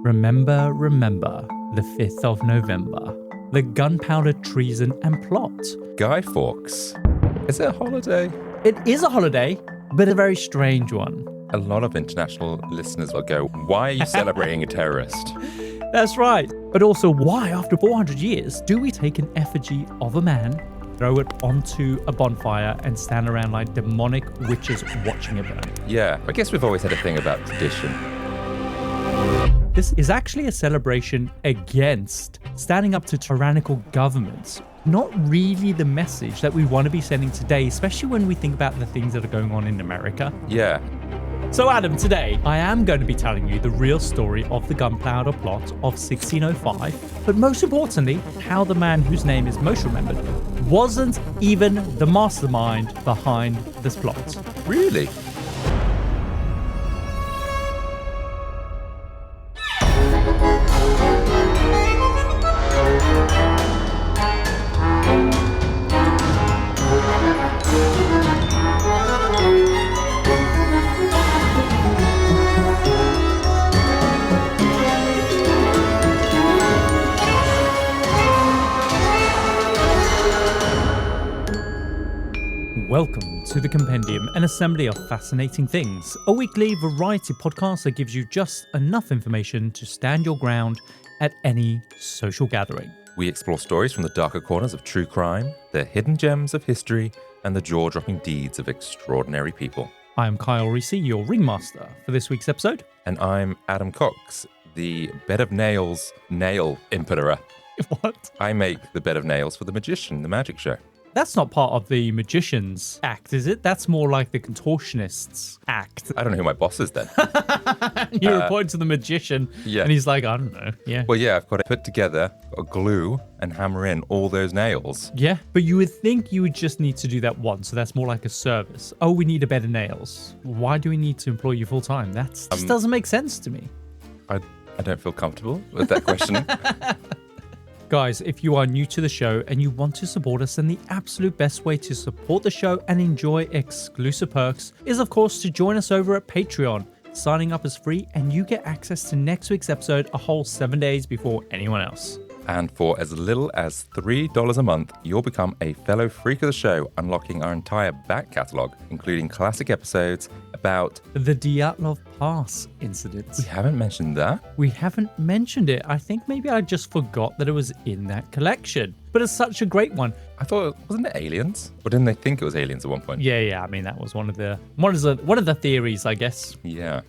Remember, the 5th of November. The Gunpowder, Treason and Plot. Guy Fawkes. Is it a holiday? It is a holiday, but a very strange one. A lot of international listeners will go, why are you celebrating a terrorist? That's right. But also, why, after 400 years, do we take an effigy of a man, throw it onto a bonfire, and stand around like demonic witches watching it burn? Yeah, I guess we've always had a thing about tradition. This is actually a celebration against standing up to tyrannical governments. Not really the message that we want to be sending today, especially when we think about the things that are going on in America. Yeah. So Adam, today I am going to be telling you the real story of the Gunpowder Plot of 1605, but most importantly, how the man whose name is most remembered wasn't even the mastermind behind this plot. Really? Welcome to The Compendium, an assembly of fascinating things, a weekly variety podcast that gives you just enough information to stand your ground at any social gathering. We explore stories from the darker corners of true crime, the hidden gems of history, and the jaw-dropping deeds of extraordinary people. I am Kyle Risi, your ringmaster for this week's episode. And I'm Adam Cox, the bed of nails nail impeterer. What? I make the bed of nails for the magician, the magic show. That's not part of the magician's act, is it? That's more like the contortionist's act. I don't know who my boss is then. You report to the magician, Yeah. and he's like, I don't know. Yeah. Well, yeah, I've got to put together, got to glue and hammer in all those nails. Yeah, but you would think you would just need to do that once, so that's more like a service. Oh, we need a bed of nails. Why do we need to employ you full time? That just doesn't make sense to me. I don't feel comfortable with that question. Guys, if you are new to the show and you want to support us, then the absolute best way to support the show and enjoy exclusive perks is, of course, to join us over at Patreon. Signing up is free and you get access to next week's episode a whole 7 days before anyone else. And for as little as $3 a month, you'll become a fellow freak of the show, unlocking our entire back catalogue, including classic episodes about The Dyatlov Pass incident. We haven't mentioned that. We haven't mentioned it. I think maybe I just forgot that it was in that collection. But it's such a great one. I thought, wasn't it aliens? Or didn't they think it was aliens at one point? Yeah. I mean, that was one of the theories, I guess. Yeah.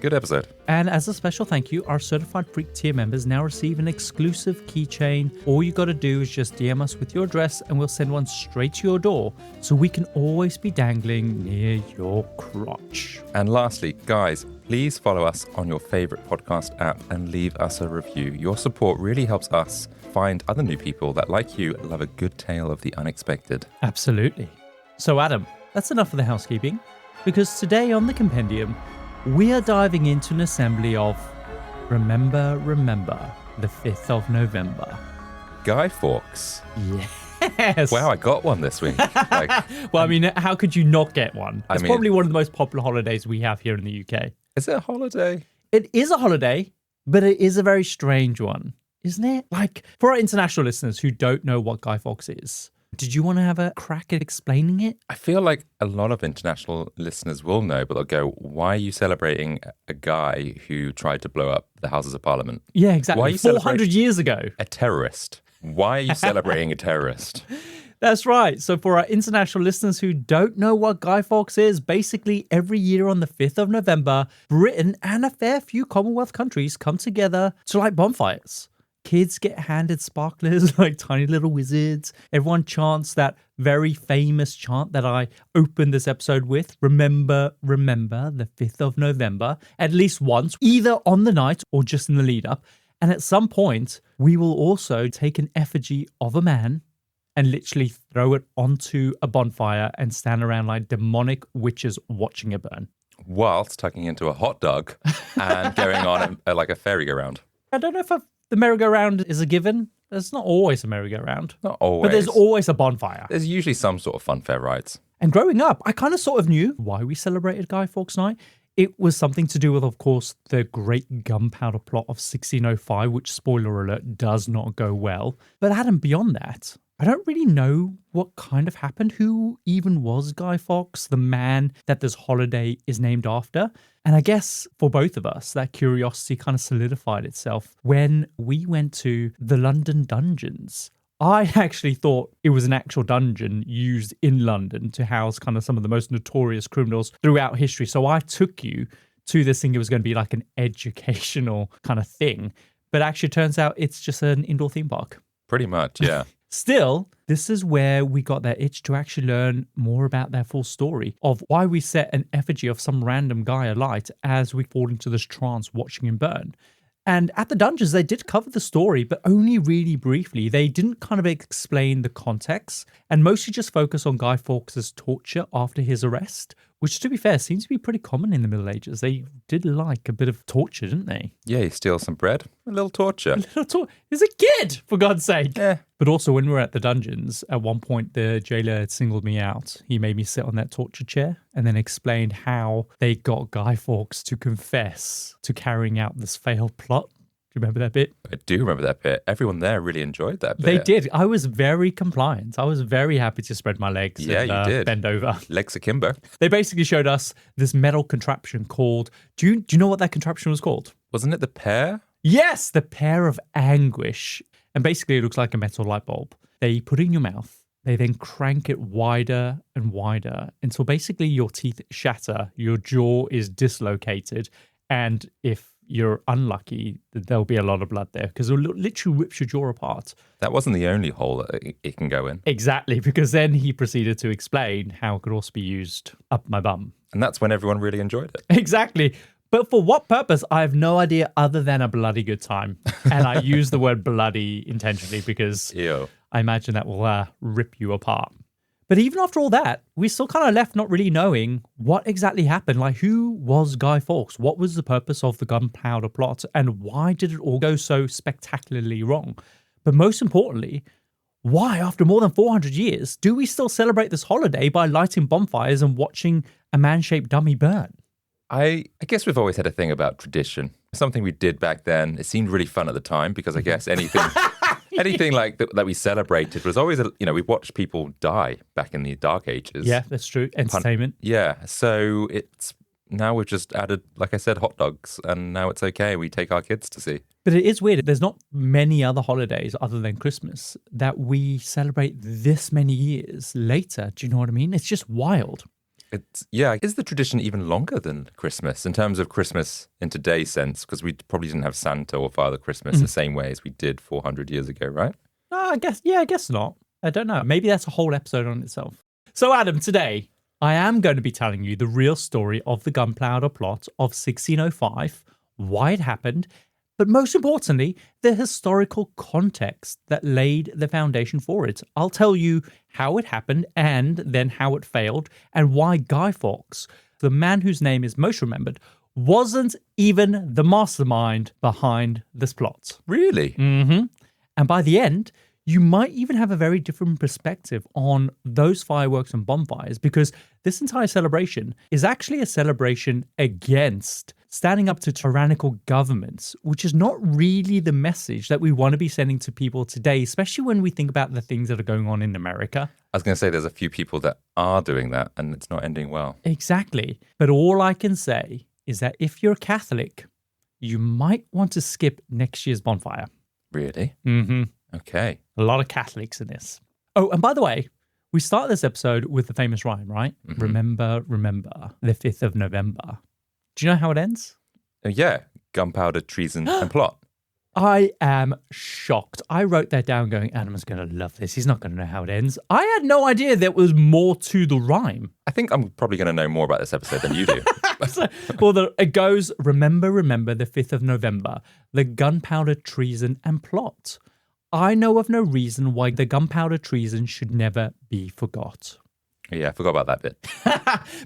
Good episode. And as a special thank you, our Certified Freak tier members now receive an exclusive keychain. All you got to do is just DM us with your address and we'll send one straight to your door so we can always be dangling near your crotch. And lastly, guys, please follow us on your favorite podcast app and leave us a review. Your support really helps us find other new people that, like you, love a good tale of the unexpected. Absolutely. So Adam, that's enough of the housekeeping, because today on the Compendium, we are diving into an assembly of Remember, the 5th of November. Guy Fawkes. Yes. Wow, I got one this week. Well, I mean, how could you not get one? It's I mean, probably one of the most popular holidays we have here in the UK. Is it a holiday? It is a holiday, but it is a very strange one, isn't it? Like, for our international listeners who don't know what Guy Fawkes is, did you want to have a crack at explaining it? I feel like a lot of international listeners will know, but they'll go, why are you celebrating a guy who tried to blow up the Houses of Parliament? Yeah, exactly. Why are you 400 years ago. A terrorist. Why are you celebrating a terrorist? That's right. So for our international listeners who don't know what Guy Fawkes is, basically every year on the 5th of November, Britain and a fair few Commonwealth countries come together to light bonfires. Kids get handed sparklers like tiny little wizards. Everyone chants that very famous chant that I opened this episode with. Remember, the 5th of November, at least once, either on the night or just in the lead up. And at some point, we will also take an effigy of a man and literally throw it onto a bonfire and stand around like demonic witches watching it burn. Whilst tucking into a hot dog and going on like a merry-go-round. I don't know if the merry-go-round is a given. There's not always a merry-go-round. Not always. But there's always a bonfire. There's usually some sort of funfair rides. And growing up, I kind of sort of knew why we celebrated Guy Fawkes Night. It was something to do with, of course, the Great Gunpowder Plot of 1605, which, spoiler alert, does not go well. But Adam, beyond that, I don't really know what kind of happened. Who even was Guy Fawkes, the man that this holiday is named after? And I guess for both of us, that curiosity kind of solidified itself when we went to the London dungeons. I actually thought it was an actual dungeon used in London to house kind of some of the most notorious criminals throughout history. So I took you to this thing. It was going to be like an educational kind of thing. But actually, it turns out it's just an indoor theme park. Pretty much, yeah. Still, this is where we got that itch to actually learn more about their full story of why we set an effigy of some random guy alight as we fall into this trance watching him burn. And at the dungeons, they did cover the story, but only really briefly. They didn't kind of explain the context and mostly just focus on Guy Fawkes' torture after his arrest, which, to be fair, seems to be pretty common in the Middle Ages. They did like a bit of torture, didn't they? Yeah, you steal some bread, a little torture. He's a kid, for God's sake. Yeah. But also, when we were at the dungeons, at one point, the jailer had singled me out. He made me sit on that torture chair and then explained how they got Guy Fawkes to confess to carrying out this failed plot. Do you remember that bit? I do remember that bit. Everyone there really enjoyed that bit. They did. I was very compliant. I was very happy to spread my legs and you did. bend over. Legs akimbo. They basically showed us this metal contraption called... Do you know what that contraption was called? Wasn't it the pear? Yes, the pear of anguish. And basically, it looks like a metal light bulb. They put it in your mouth. They then crank it wider and wider until basically your teeth shatter, your jaw is dislocated, and if you're unlucky, there'll be a lot of blood there because it literally rips your jaw apart. That wasn't the only hole that it can go in. Exactly, because then he proceeded to explain how it could also be used up my bum. And that's when everyone really enjoyed it. Exactly. But for what purpose, I have no idea other than a bloody good time. And I use the word bloody intentionally because Ew. I imagine that will rip you apart. But even after all that, we still kind of left not really knowing what exactly happened. Like, who was Guy Fawkes? What was the purpose of the Gunpowder Plot? And why did it all go so spectacularly wrong? But most importantly, why, after more than 400 years, do we still celebrate this holiday by lighting bonfires and watching a man-shaped dummy burn? I guess we've always had a thing about tradition. Something we did back then. It seemed really fun at the time because I guess anything like that we celebrated was always, we watched people die back in the Dark Ages. Yeah, that's true. Entertainment. Yeah. So now we've just added, like I said, hot dogs, and now it's okay. We take our kids to see. But it is weird. There's not many other holidays other than Christmas that we celebrate this many years later. Do you know what I mean? It's just wild. Is the tradition even longer than Christmas in terms of Christmas in today's sense? Because we probably didn't have Santa or Father Christmas the same way as we did 400 years ago, right? I guess not. I don't know. Maybe that's a whole episode on itself. So, Adam, today I am going to be telling you the real story of the Gunpowder Plot of 1605, why it happened, but most importantly, the historical context that laid the foundation for it. I'll tell you how it happened and then how it failed and why Guy Fawkes, the man whose name is most remembered, wasn't even the mastermind behind this plot. Really? Mm-hmm. And by the end, you might even have a very different perspective on those fireworks and bonfires because this entire celebration is actually a celebration against standing up to tyrannical governments, which is not really the message that we want to be sending to people today, especially when we think about the things that are going on in America. I was going to say there's a few people that are doing that and it's not ending well. Exactly. But all I can say is that if you're Catholic, you might want to skip next year's bonfire. Really? Mm-hmm. Okay. A lot of Catholics in this. Oh, and by the way, we start this episode with the famous rhyme, right? Mm-hmm. Remember, the 5th of November. Do you know how it ends? Yeah. Gunpowder, treason, and plot. I am shocked. I wrote that down going, Adam's going to love this. He's not going to know how it ends. I had no idea there was more to the rhyme. I think I'm probably going to know more about this episode than you do. It goes, remember, the 5th of November, the gunpowder, treason, and plot. I know of no reason why the gunpowder treason should never be forgot. Yeah, I forgot about that bit.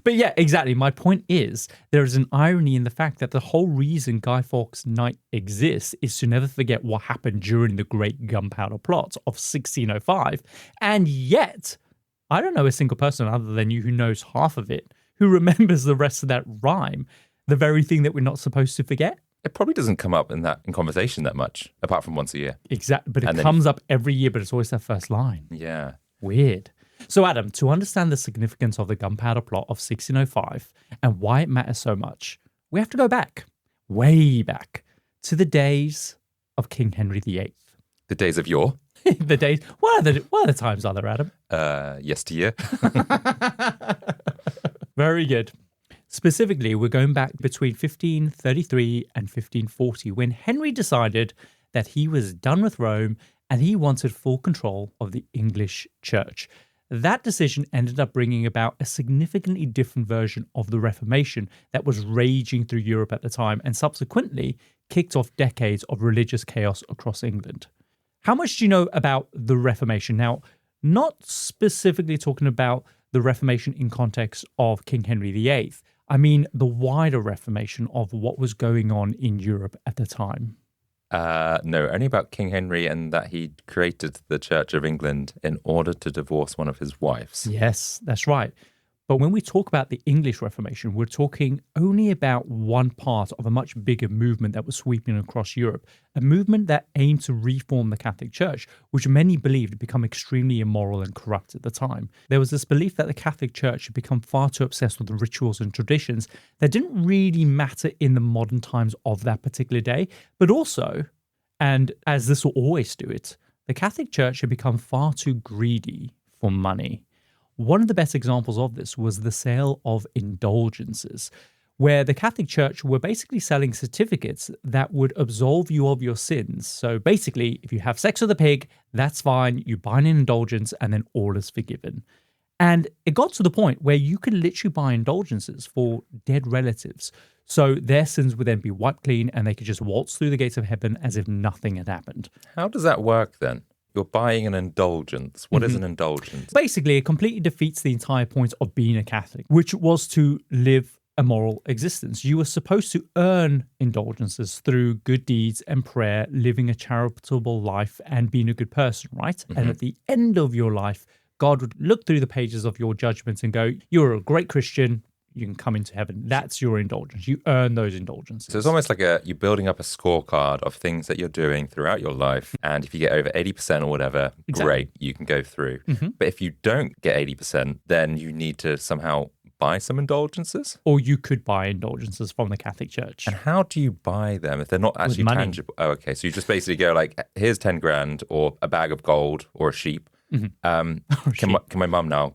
But yeah, exactly. My point is, there is an irony in the fact that the whole reason Guy Fawkes Night exists is to never forget what happened during the Great Gunpowder Plot of 1605. And yet, I don't know a single person other than you who knows half of it, who remembers the rest of that rhyme. The very thing that we're not supposed to forget? It probably doesn't come up in conversation that much, apart from once a year. Exactly. But it comes up every year, but it's always that first line. Yeah. Weird. So, Adam, to understand the significance of the Gunpowder Plot of 1605 and why it matters so much, we have to go back, way back, to the days of King Henry VIII. The days of yore. The days. What are the times are there, Adam? Yesteryear. Very good. Specifically, we're going back between 1533 and 1540 when Henry decided that he was done with Rome and he wanted full control of the English church. That decision ended up bringing about a significantly different version of the Reformation that was raging through Europe at the time and subsequently kicked off decades of religious chaos across England. How much do you know about the Reformation? Now, not specifically talking about the Reformation in context of King Henry VIII. I mean the wider Reformation of what was going on in Europe at the time. No, only about King Henry and that he created the Church of England in order to divorce one of his wives. Yes, that's right. But when we talk about the English Reformation, we're talking only about one part of a much bigger movement that was sweeping across Europe, a movement that aimed to reform the Catholic Church, which many believed had become extremely immoral and corrupt at the time. There was this belief that the Catholic Church had become far too obsessed with the rituals and traditions that didn't really matter in the modern times of that particular day, but also, and as this will always do it, the Catholic Church had become far too greedy for money. One of the best examples of this was the sale of indulgences, where the Catholic Church were basically selling certificates that would absolve you of your sins. So basically, if you have sex with a pig, that's fine. You buy an indulgence and then all is forgiven. And it got to the point where you could literally buy indulgences for dead relatives. So their sins would then be wiped clean and they could just waltz through the gates of heaven as if nothing had happened. How does that work then? You're buying an indulgence. What is an indulgence? Basically, it completely defeats the entire point of being a Catholic, which was to live a moral existence. You were supposed to earn indulgences through good deeds and prayer, living a charitable life and being a good person, right? Mm-hmm. And at the end of your life, God would look through the pages of your judgments and go, you're a great Christian. You can come into heaven. That's your indulgence. You earn those indulgences. So it's almost like you're building up a scorecard of things that you're doing throughout your life. And if you get over 80% or whatever, great, you can go through. Mm-hmm. But if you don't get 80%, then you need to somehow buy some indulgences? Or you could buy indulgences from the Catholic Church. And how do you buy them if they're not actually tangible? Oh, okay. So you just basically go like, here's 10 grand or a bag of gold or a sheep. Mm-hmm. Can my mum now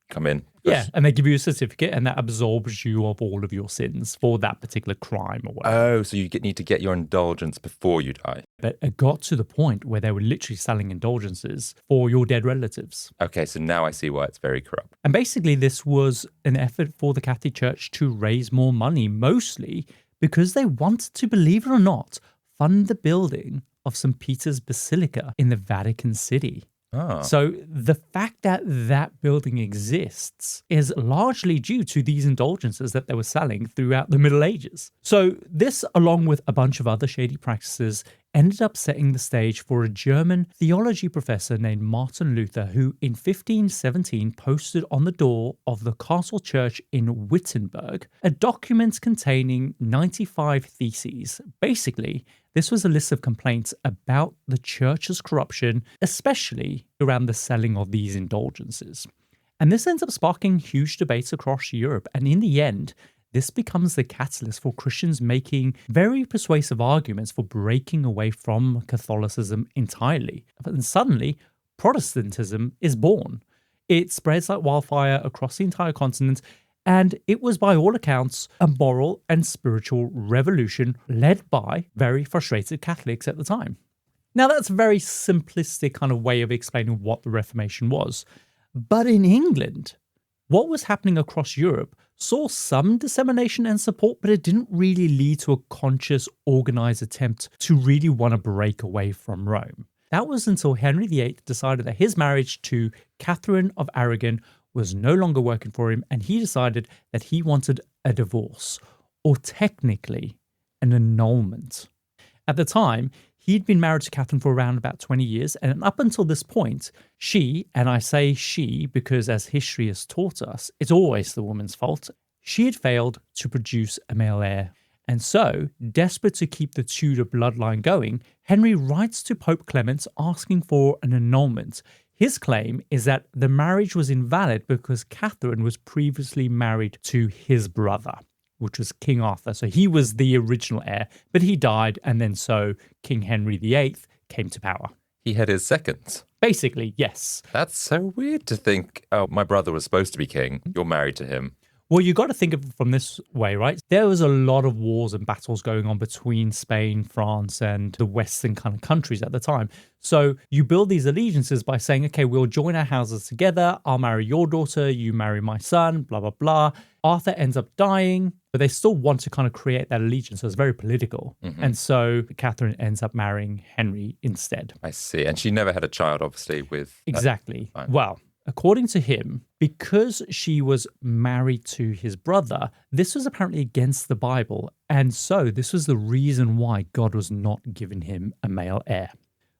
come in? Yeah, and they give you a certificate and that absolves you of all of your sins for that particular crime or whatever. Oh, so you need to get your indulgence before you die. But it got to the point where they were literally selling indulgences for your dead relatives. Okay, so now I see why it's very corrupt. And basically this was an effort for the Catholic Church to raise more money, mostly because they wanted to, believe it or not, fund the building of St. Peter's Basilica in the Vatican City. Oh. So the fact that that building exists is largely due to these indulgences that they were selling throughout the Middle Ages. So this, along with a bunch of other shady practices, ended up setting the stage for a German theology professor named Martin Luther, who in 1517 posted on the door of the castle church in Wittenberg a document containing 95 theses. Basically, this was a list of complaints about the church's corruption, especially around the selling of these indulgences. And this ends up sparking huge debates across Europe, and in the end, this becomes the catalyst for Christians making very persuasive arguments for breaking away from Catholicism entirely. And suddenly, Protestantism is born. It spreads like wildfire across the entire continent, and it was, by all accounts, a moral and spiritual revolution led by very frustrated Catholics at the time. Now, that's a very simplistic kind of way of explaining what the Reformation was. But in England, what was happening across Europe saw some dissemination and support, but it didn't really lead to a conscious, organized attempt to really want to break away from Rome. That was until Henry VIII decided that his marriage to Catherine of Aragon was no longer working for him, and he decided that he wanted a divorce, or technically an annulment. At the time, he'd been married to Catherine for around about 20 years, and up until this point, she, and I say she because as history has taught us, it's always the woman's fault, she had failed to produce a male heir. And so, desperate to keep the Tudor bloodline going, Henry writes to Pope Clement asking for an annulment. His claim is that the marriage was invalid because Catherine was previously married to his brother, which was King Arthur. So he was the original heir, but he died, and then so King Henry VIII came to power. He had his seconds. Basically, yes. That's so weird to think, oh, my brother was supposed to be king. You're married to him. Well, you got to think of it from this way, right? There was a lot of wars and battles going on between Spain, France, and the Western kind of countries at the time. So you build these allegiances by saying, okay, we'll join our houses together. I'll marry your daughter. You marry my son, blah, blah, blah. Arthur ends up dying, but they still want to kind of create that allegiance. So it's very political. And so Catherine ends up marrying Henry instead. I see. And she never had a child, obviously, with... Exactly. Well, according to him, because she was married to his brother, this was apparently against the Bible. And so this was the reason why God was not giving him a male heir.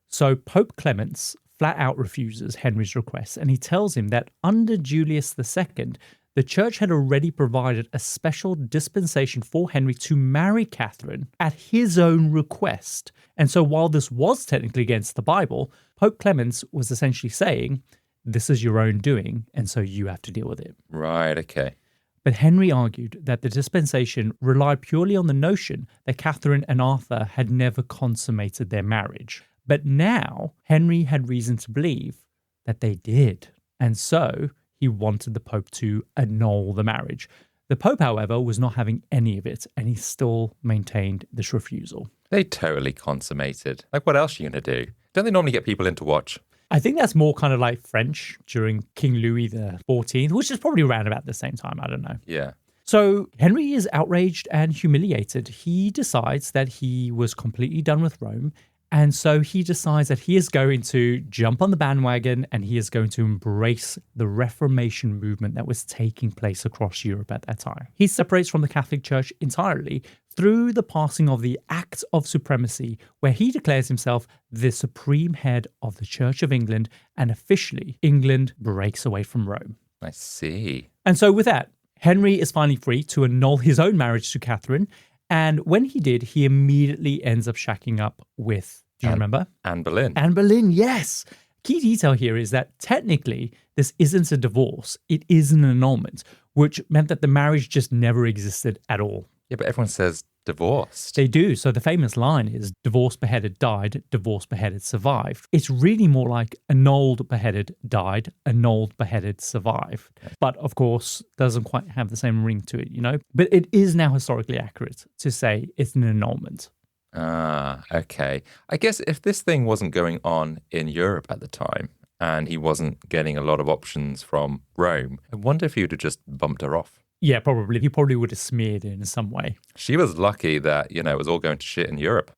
So Pope Clement flat out refuses Henry's request, and he tells him that under Julius II, the church had already provided a special dispensation for Henry to marry Catherine at his own request. And so while this was technically against the Bible, Pope Clement was essentially saying, this is your own doing, and so you have to deal with it. Right, okay. But Henry argued that the dispensation relied purely on the notion that Catherine and Arthur had never consummated their marriage. But now, Henry had reason to believe that they did. And so, he wanted the Pope to annul the marriage. The Pope, however, was not having any of it, and he still maintained this refusal. They totally consummated. Like, what else are you going to do? Don't they normally get people in to watch? I think that's more kind of like French during King Louis XIV, which is probably around about the same time. I don't know. Yeah. So Henry is outraged and humiliated. He decides that he was completely done with Rome. And so he decides that he is going to jump on the bandwagon and he is going to embrace the Reformation movement that was taking place across Europe at that time. He separates from the Catholic Church entirely through the passing of the Act of Supremacy, where he declares himself the supreme head of the Church of England, and officially England breaks away from Rome. I see. And so with that, Henry is finally free to annul his own marriage to Catherine. And when he did, he immediately ends up shacking up with, do you remember? Anne Boleyn. Anne Boleyn, yes. Key detail here is that technically this isn't a divorce. It is an annulment, which meant that the marriage just never existed at all. Yeah, but everyone says divorced. They do. So the famous line is divorced, beheaded, died, divorced, beheaded, survived. It's really more like annulled, beheaded, died, annulled, beheaded, survived. But of course, doesn't quite have the same ring to it, you know? But it is now historically accurate to say it's an annulment. Ah, okay. I guess if this thing wasn't going on in Europe at the time and he wasn't getting a lot of options from Rome, I wonder if he would have just bumped her off. Yeah, probably. He probably would have smeared it in some way. She was lucky that, you know, it was all going to shit in Europe.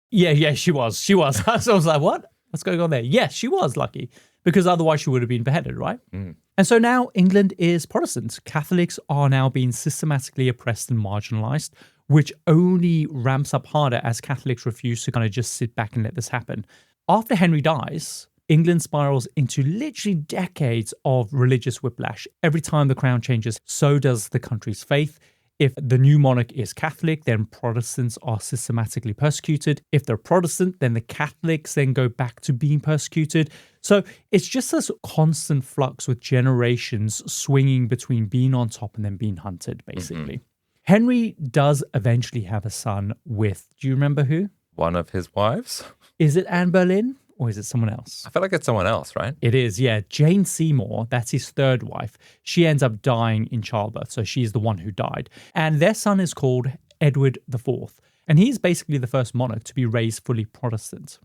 Yeah, she was. She was. So I was like, what? What's going on there? Yes, she was lucky because otherwise she would have been beheaded, right? And so now England is Protestant. Catholics are now being systematically oppressed and marginalized, which only ramps up harder as Catholics refuse to kind of just sit back and let this happen. After Henry dies, England spirals into literally decades of religious whiplash. Every time the crown changes, so does the country's faith. If the new monarch is Catholic, then Protestants are systematically persecuted. If they're Protestant, then the Catholics then go back to being persecuted. So it's just this constant flux with generations swinging between being on top and then being hunted, basically. Henry does eventually have a son with, do you remember who? One of his wives? Is it Anne Boleyn? Or is it someone else? I feel like it's someone else, right? It is, yeah. Jane Seymour, that's his third wife. She ends up dying in childbirth, so she's the one who died. And their son is called Edward IV. And he's basically the first monarch to be raised fully Protestant.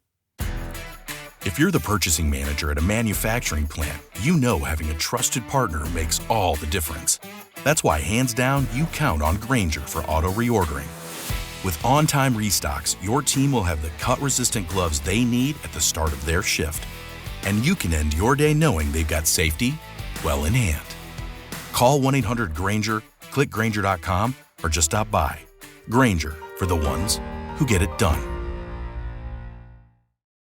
If you're the purchasing manager at a manufacturing plant, you know having a trusted partner makes all the difference. That's why, hands down, you count on Grainger for auto reordering. With on-time restocks, your team will have the cut-resistant gloves they need at the start of their shift. And you can end your day knowing they've got safety well in hand. Call 1-800-GRAINGER, click Grainger.com, or just stop by. Grainger, for the ones who get it done.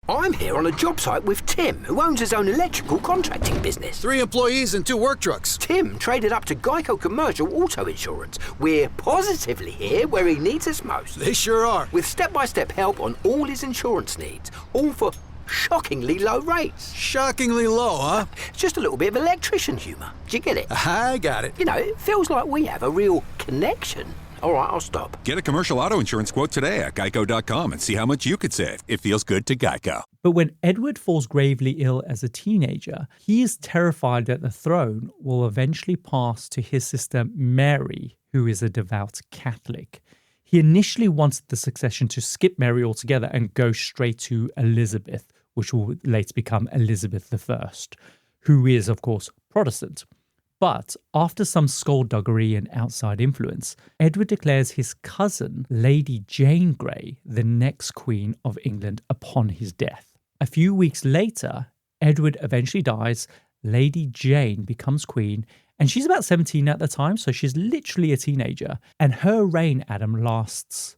I'm here on a job site with Tim, who owns his own electrical contracting business. 3 employees and 2 work trucks. Tim traded up to Geico Commercial Auto Insurance. We're positively here where he needs us most. They sure are. With step-by-step help on all his insurance needs, all for shockingly low rates. Shockingly low, huh? It's just a little bit of electrician humour. Do you get it? I got it. You know, it feels like we have a real connection. All right, I'll stop. Get a commercial auto insurance quote today at geico.com and see how much you could save. It feels good to Geico. But when Edward falls gravely ill as a teenager, he is terrified that the throne will eventually pass to his sister Mary, who is a devout Catholic. He initially wanted the succession to skip Mary altogether and go straight to Elizabeth, which will later become Elizabeth I, who is, of course, Protestant. But after some skullduggery and outside influence, Edward declares his cousin, Lady Jane Grey, the next Queen of England upon his death. A few weeks later, Edward eventually dies, Lady Jane becomes queen, and she's about 17 at the time, so she's literally a teenager. And her reign, Adam, lasts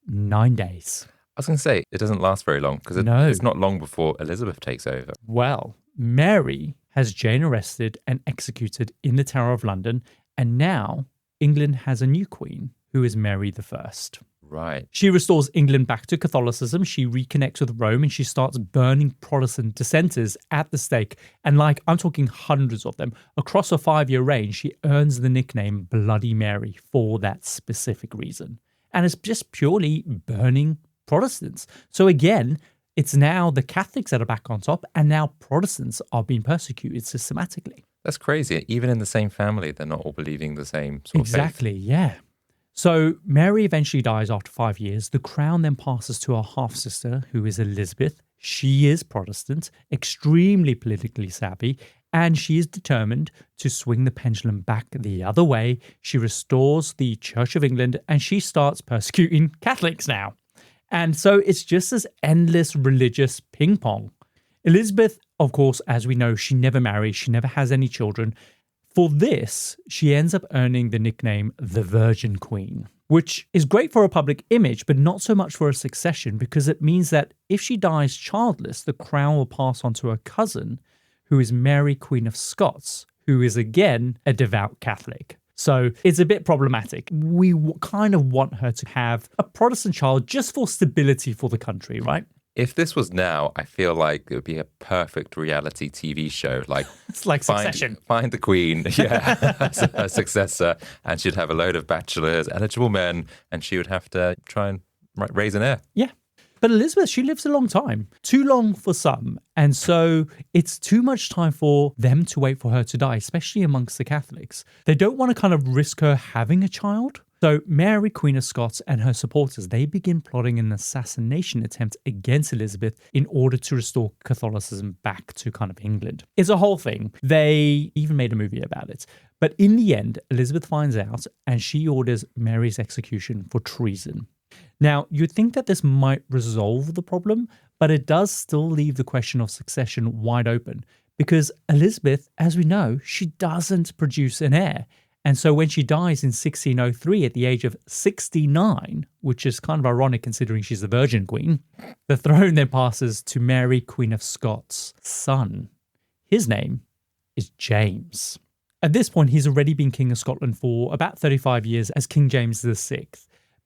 9 days. I was going to say, it doesn't last very long because it's not long before Elizabeth takes over. Well, Mary has Jane arrested and executed in the Tower of London, and now England has a new queen, who is Mary I. Right. She restores England back to Catholicism, she reconnects with Rome, and she starts burning Protestant dissenters at the stake. And I'm talking hundreds of them. Across a 5-year reign, she earns the nickname Bloody Mary for that specific reason. And it's just purely burning Protestants. So again, it's now the Catholics that are back on top, and now Protestants are being persecuted systematically. That's crazy. Even in the same family, they're not all believing the same sort of faith. Exactly, yeah. So Mary eventually dies after 5 years. The crown then passes to her half-sister, who is Elizabeth. She is Protestant, extremely politically savvy, and she is determined to swing the pendulum back the other way. She restores the Church of England, and she starts persecuting Catholics now. And so it's just this endless religious ping pong. Elizabeth, of course, as we know, she never marries. She never has any children. For this, she ends up earning the nickname the Virgin Queen, which is great for a public image, but not so much for a succession, because it means that if she dies childless, the crown will pass on to her cousin, who is Mary, Queen of Scots, who is again a devout Catholic. So it's a bit problematic. We kind of want her to have a Protestant child just for stability for the country, right? If this was now, I feel like it would be a perfect reality TV show. Like it's like Succession. Find the queen, as a successor, and she'd have a load of bachelors, eligible men, and she would have to try and raise an heir. Yeah. But Elizabeth, she lives a long time. Too long for some. And so it's too much time for them to wait for her to die, especially amongst the Catholics. They don't want to kind of risk her having a child. So Mary, Queen of Scots, and her supporters, they begin plotting an assassination attempt against Elizabeth in order to restore Catholicism back to kind of England. It's a whole thing. They even made a movie about it. But in the end, Elizabeth finds out and she orders Mary's execution for treason. Now, you'd think that this might resolve the problem, but it does still leave the question of succession wide open because Elizabeth, as we know, she doesn't produce an heir. And so when she dies in 1603 at the age of 69, which is kind of ironic considering she's the Virgin Queen, the throne then passes to Mary, Queen of Scots' son. His name is James. At this point, he's already been King of Scotland for about 35 years as King James VI.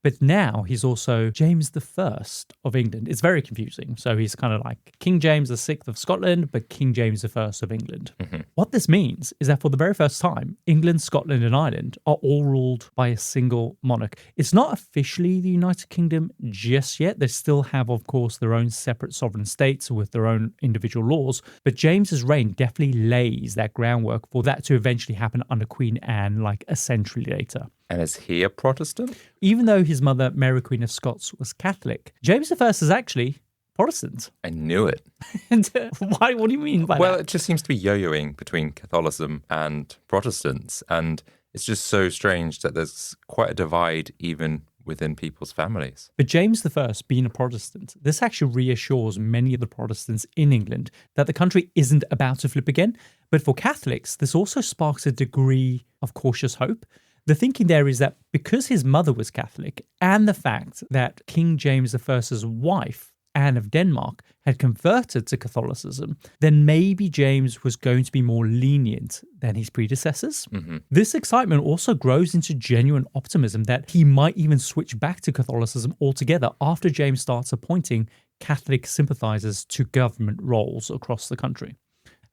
But now he's also James I of England. It's very confusing. So he's kind of like King James VI of Scotland, but King James I of England. Mm-hmm. What this means is that for the very first time, England, Scotland, and Ireland are all ruled by a single monarch. It's not officially the United Kingdom just yet. They still have, of course, their own separate sovereign states with their own individual laws. But James's reign definitely lays that groundwork for that to eventually happen under Queen Anne, like a century later. And is he a Protestant? Even though his mother, Mary Queen of Scots, was Catholic, James I is actually Protestant. I knew it. And why? What do you mean by that? Well, it just seems to be yo-yoing between Catholicism and Protestants. And it's just so strange that there's quite a divide even within people's families. But James I, being a Protestant, this actually reassures many of the Protestants in England that the country isn't about to flip again. But for Catholics, this also sparks a degree of cautious hope. The thinking there is that because his mother was Catholic and the fact that King James I's wife Anne of Denmark had converted to Catholicism, then maybe James was going to be more lenient than his predecessors. This excitement also grows into genuine optimism that he might even switch back to Catholicism altogether after James starts appointing Catholic sympathizers to government roles across the country.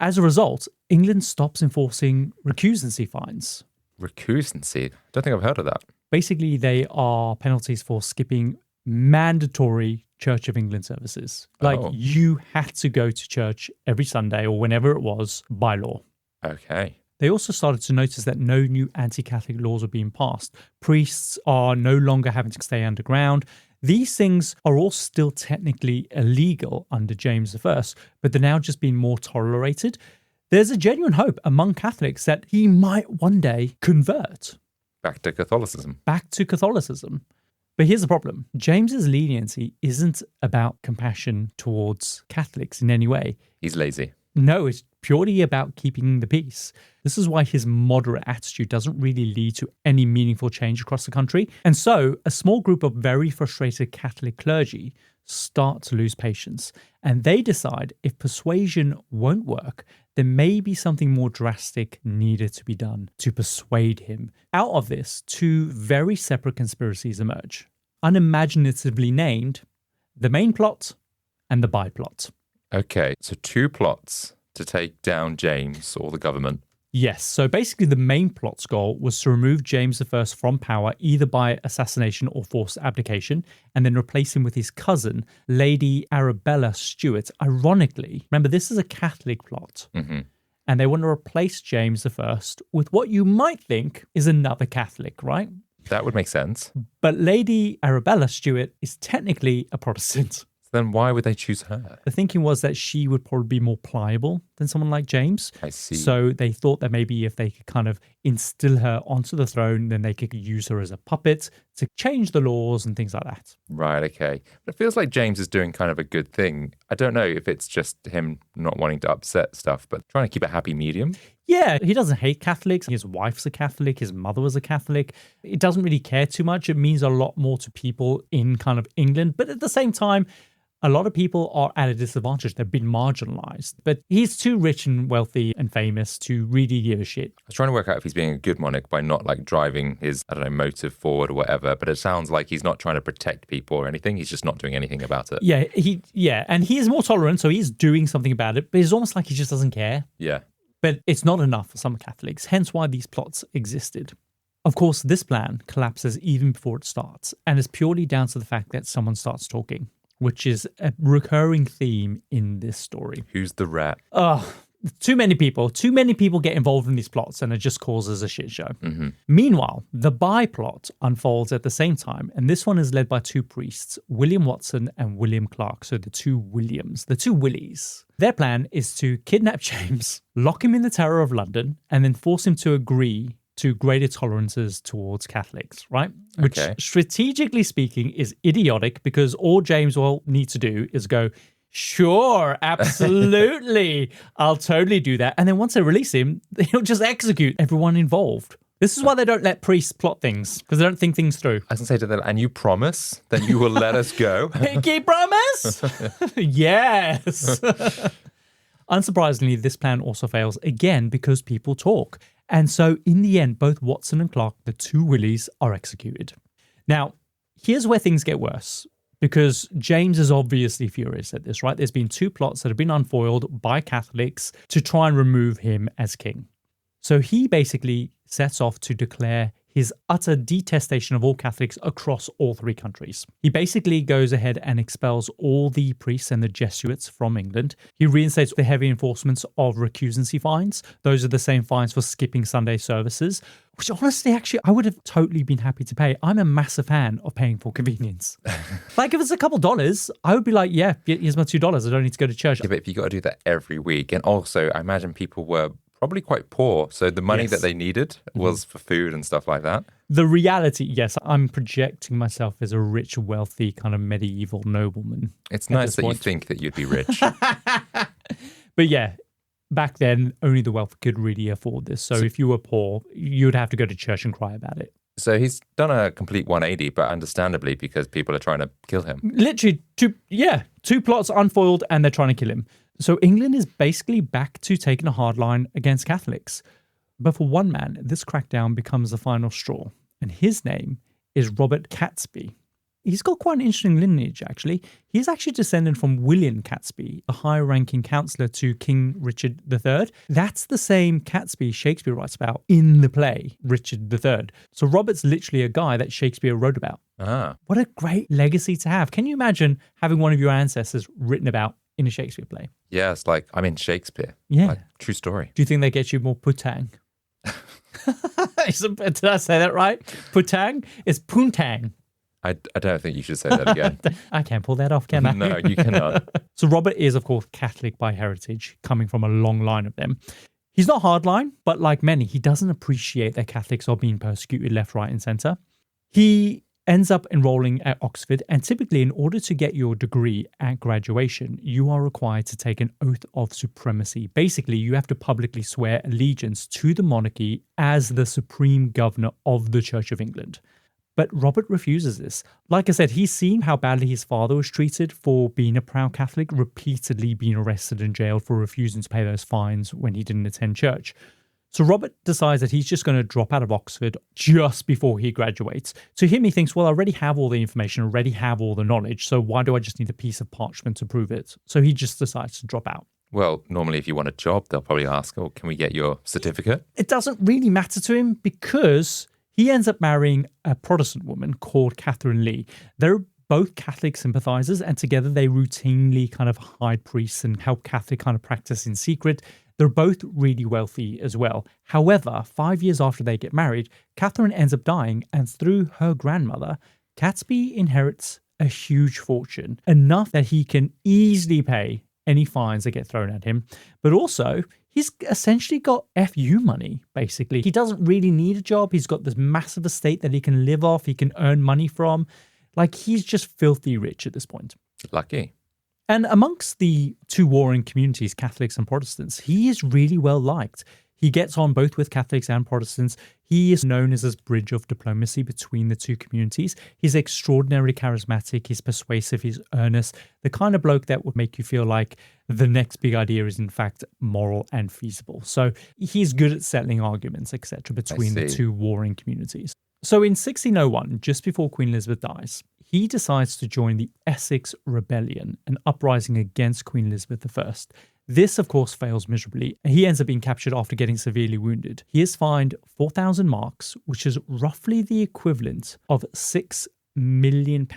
As a result, England stops enforcing recusancy fines. Recusancy? Don't think I've heard of that. Basically, they are penalties for skipping mandatory Church of England services. Like you had to go to church every Sunday or whenever it was by law. Okay. They also started to notice that no new anti-Catholic laws were being passed. Priests are no longer having to stay underground. These things are all still technically illegal under James I, but they're now just being more tolerated. There's a genuine hope among Catholics that he might one day convert. Back to Catholicism. Back to Catholicism. But here's the problem. James's leniency isn't about compassion towards Catholics in any way. He's lazy. No, it's purely about keeping the peace. This is why his moderate attitude doesn't really lead to any meaningful change across the country. And so a small group of very frustrated Catholic clergy start to lose patience. And they decide if persuasion won't work, there may be something more drastic needed to be done to persuade him. Out of this, two very separate conspiracies emerge, unimaginatively named the main plot and the byplot. Okay, so two plots to take down James or the government. Yes, so basically the main plot's goal was to remove James I from power either by assassination or forced abdication, and then replace him with his cousin, Lady Arabella Stuart. Ironically, remember, this is a Catholic plot, and they want to replace James I with what you might think is another Catholic, right? That would make sense. But Lady Arabella Stuart is technically a Protestant. Then why would they choose her? The thinking was that she would probably be more pliable than someone like James. I see. So they thought that maybe if they could kind of instill her onto the throne, then they could use her as a puppet to change the laws and things like that. Right, okay. But it feels like James is doing kind of a good thing. I don't know if it's just him not wanting to upset stuff, but trying to keep a happy medium. Yeah, he doesn't hate Catholics. His wife's a Catholic. His mother was a Catholic. It doesn't really care too much. It means a lot more to people in kind of England. But at the same time, a lot of people are at a disadvantage. They've been marginalized. But he's too rich and wealthy and famous to really give a shit. I was trying to work out if he's being a good monarch by not like driving his, motive forward or whatever. But it sounds like he's not trying to protect people or anything. He's just not doing anything about it. Yeah. And he is more tolerant, so he's doing something about it. But it's almost like he just doesn't care. Yeah. But it's not enough for some Catholics, hence why these plots existed. Of course, this plan collapses even before it starts, and is purely down to the fact that someone starts talking, which is a recurring theme in this story. Who's the rat? Too many people get involved in these plots, and it just causes a shit show. Meanwhile, the byplot unfolds at the same time, and this one is led by two priests, William Watson and William Clark. So the two Williams, the two Willies. Their plan is to kidnap James, lock him in the Tower of London, and then force him to agree to greater tolerances towards Catholics, right? Which, strategically speaking, is idiotic because all James will need to do is go, sure, absolutely, I'll totally do that. And then once they release him, he'll just execute everyone involved. This is why they don't let priests plot things, because they don't think things through. I was going to say to them, and you promise that you will let us go? Pinky promise? Yes. Unsurprisingly, this plan also fails again because people talk. And so in the end, both Watson and Clark, the two Willies, are executed. Now, here's where things get worse, because James is obviously furious at this, right? There's been two plots that have been unfoiled by Catholics to try and remove him as king. So he basically sets off to declare his utter detestation of all Catholics across all three countries. He basically goes ahead and expels all the priests and the Jesuits from England. He reinstates the heavy enforcements of recusancy fines. Those are the same fines for skipping Sunday services, which honestly, actually, I would have totally been happy to pay. I'm a massive fan of paying for convenience. Like, if it's a couple dollars, I would be like, yeah, here's my $2. I don't need to go to church. Yeah, but if you got to do that every week, and also I imagine people were probably quite poor. So the money that they needed was for food and stuff like that. The reality, yes, I'm projecting myself as a rich, wealthy, kind of medieval nobleman. It's nice that you think that you'd be rich. But yeah, back then, only the wealthy could really afford this. So if you were poor, you'd have to go to church and cry about it. So he's done a complete 180, but understandably because people are trying to kill him. Literally, two plots unfoiled and they're trying to kill him. So England is basically back to taking a hard line against Catholics. But for one man, this crackdown becomes the final straw. And his name is Robert Catesby. He's got quite an interesting lineage, actually. He's actually descended from William Catesby, a high-ranking counsellor to King Richard III. That's the same Catesby Shakespeare writes about in the play, Richard III. So Robert's literally a guy that Shakespeare wrote about. Ah. What a great legacy to have. Can you imagine having one of your ancestors written about in a Shakespeare play? Yeah, it's like, I'm in Shakespeare. Yeah. Like, true story. Do you think they get you more putang? Did I say that right? Putang? It's poontang. I don't think you should say that again. I can't pull that off, can I? No, you cannot. So Robert is, of course, Catholic by heritage, coming from a long line of them. He's not hardline, but like many, he doesn't appreciate that Catholics are being persecuted left, right, and centre. He ends up enrolling at Oxford, and typically in order to get your degree at graduation, you are required to take an oath of supremacy. Basically, you have to publicly swear allegiance to the monarchy as the supreme governor of the Church of England. But Robert refuses this. Like I said, he's seen how badly his father was treated for being a proud Catholic, repeatedly being arrested and jailed for refusing to pay those fines when he didn't attend church. So Robert decides that he's just going to drop out of Oxford just before he graduates. To him, he thinks, well, I already have all the information, already have all the knowledge, so why do I just need a piece of parchment to prove it? So he just decides to drop out. Well, normally if you want a job, they'll probably ask, oh, can we get your certificate? It doesn't really matter to him because he ends up marrying a Protestant woman called Catherine Lee. They're both Catholic sympathizers, and together they routinely kind of hide priests and help Catholic kind of practice in secret. They're both really wealthy as well. However, 5 years after they get married, Catherine ends up dying, and through her grandmother, Catesby inherits a huge fortune, enough that he can easily pay any fines that get thrown at him. But also, he's essentially got FU money, basically. He doesn't really need a job. He's got this massive estate that he can live off, he can earn money from. Like, he's just filthy rich at this point. Lucky. And amongst the two warring communities, Catholics and Protestants, he is really well liked. He gets on both with Catholics and Protestants. He is known as this bridge of diplomacy between the two communities. He's extraordinarily charismatic, he's persuasive, he's earnest, the kind of bloke that would make you feel like the next big idea is in fact moral and feasible. So he's good at settling arguments, etc., between the two warring communities. So in 1601, just before Queen Elizabeth dies, he decides to join the Essex Rebellion, an uprising against Queen Elizabeth I. This, of course, fails miserably. He ends up being captured after getting severely wounded. He is fined 4,000 marks, which is roughly the equivalent of £6 million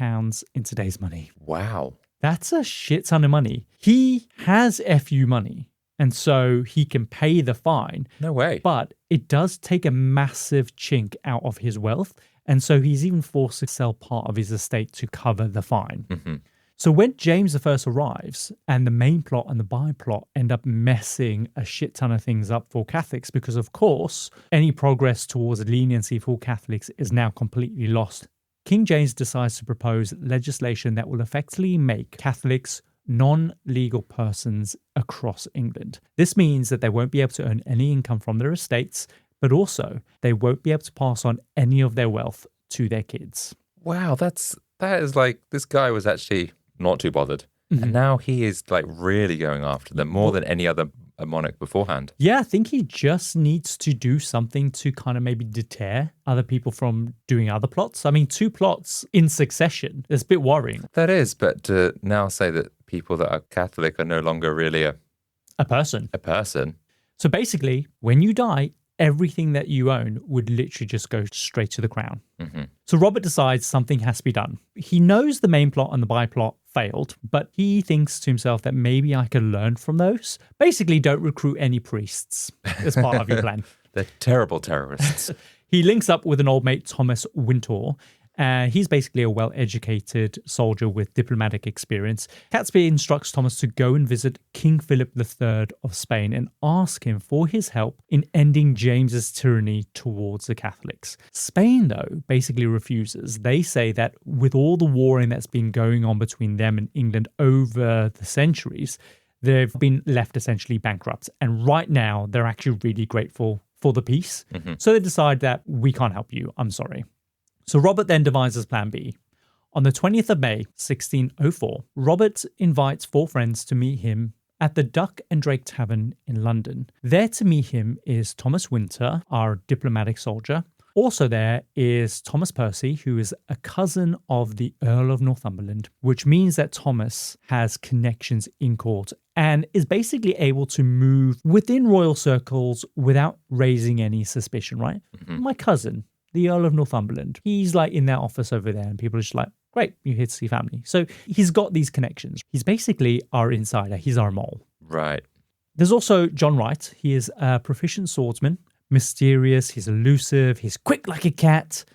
in today's money. Wow. That's a shit ton of money. He has FU money, and so he can pay the fine. No way. But it does take a massive chink out of his wealth, and so he's even forced to sell part of his estate to cover the fine. Mm-hmm. So when James I arrives and the main plot and the by-plot end up messing a shit ton of things up for Catholics, because of course, any progress towards leniency for Catholics is now completely lost, King James decides to propose legislation that will effectively make Catholics non-legal persons across England. This means that they won't be able to earn any income from their estates, but also they won't be able to pass on any of their wealth to their kids. Wow, that is like, this guy was actually not too bothered. Mm-hmm. And now he is like really going after them more than any other monarch beforehand. Yeah, I think he just needs to do something to kind of maybe deter other people from doing other plots. I mean, 2 plots in succession is a bit worrying. That is, but to now say that people that are Catholic are no longer really a person. So basically, when you die, everything that you own would literally just go straight to the crown. Mm-hmm. So Robert decides something has to be done. He knows the main plot and the by-plot failed, but he thinks to himself that maybe I could learn from those. Basically, don't recruit any priests as part of your plan. They're terrible terrorists. He links up with an old mate, Thomas Wintour. He's basically a well-educated soldier with diplomatic experience. Catesby instructs Thomas to go and visit King Philip III of Spain and ask him for his help in ending James's tyranny towards the Catholics. Spain, though, basically refuses. They say that with all the warring that's been going on between them and England over the centuries, they've been left essentially bankrupt. And right now, they're actually really grateful for for the peace. So they decide that we can't help you. I'm sorry. So Robert then devises plan B. On the 20th of May, 1604, Robert invites 4 friends to meet him at the Duck and Drake Tavern in London. There to meet him is Thomas Winter, our diplomatic soldier. Also there is Thomas Percy, who is a cousin of the Earl of Northumberland, which means that Thomas has connections in court and is basically able to move within royal circles without raising any suspicion, right? My cousin, the Earl of Northumberland, he's like in their office over there and people are just like, great, you're here to see family. So he's got these connections. He's basically our insider. He's our mole. Right. There's also John Wright. He is a proficient swordsman, mysterious, he's elusive, he's quick like a cat.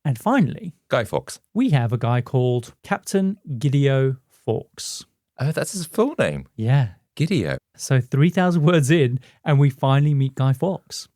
And finally, Guy Fawkes. we have a guy called Captain Guy Fawkes. Oh, that's his full name. Yeah. Gideo. So 3,000 words in, and we finally meet Guy Fawkes.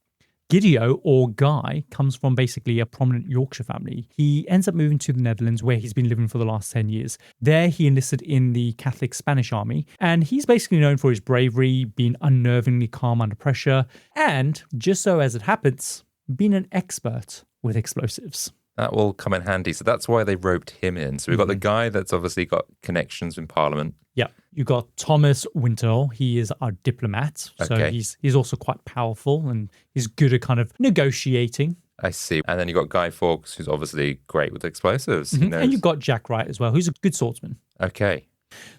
Gideo, or Guy, comes from basically a prominent Yorkshire family. He ends up moving to the Netherlands, where he's been living for the last 10 years. There, he enlisted in the Catholic Spanish army, and he's basically known for his bravery, being unnervingly calm under pressure, and, just so as it happens, being an expert with explosives. That will come in handy. So that's why they roped him in. So we've got the guy that's obviously got connections in Parliament. Yeah. You got Thomas Winter. He is our diplomat. So Okay. he's also quite powerful and he's good at kind of negotiating. I see. And then you've got Guy Fawkes, who's obviously great with explosives. He knows. And you've got Jack Wright as well, who's a good swordsman. Okay.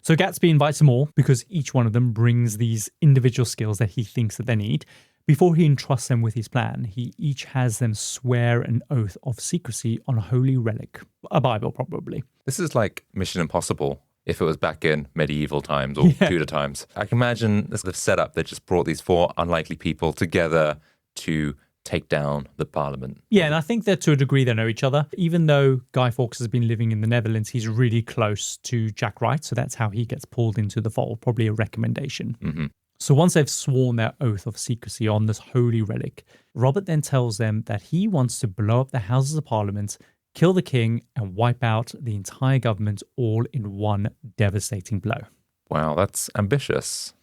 So Gatsby invites them all because each one of them brings these individual skills that he thinks that they need. Before he entrusts them with his plan, he each has them swear an oath of secrecy on a holy relic, a Bible probably. This is like Mission Impossible if it was back in medieval times or Tudor times. I can imagine this the setup that just brought these 4 unlikely people together to take down the Parliament. Yeah, and I think that to a degree they know each other. Even though Guy Fawkes has been living in the Netherlands, he's really close to Jack Wright, so that's how he gets pulled into the fold, probably a recommendation. So once they've sworn their oath of secrecy on this holy relic, Robert then tells them that he wants to blow up the Houses of Parliament, kill the king, and wipe out the entire government all in one devastating blow. Wow, that's ambitious.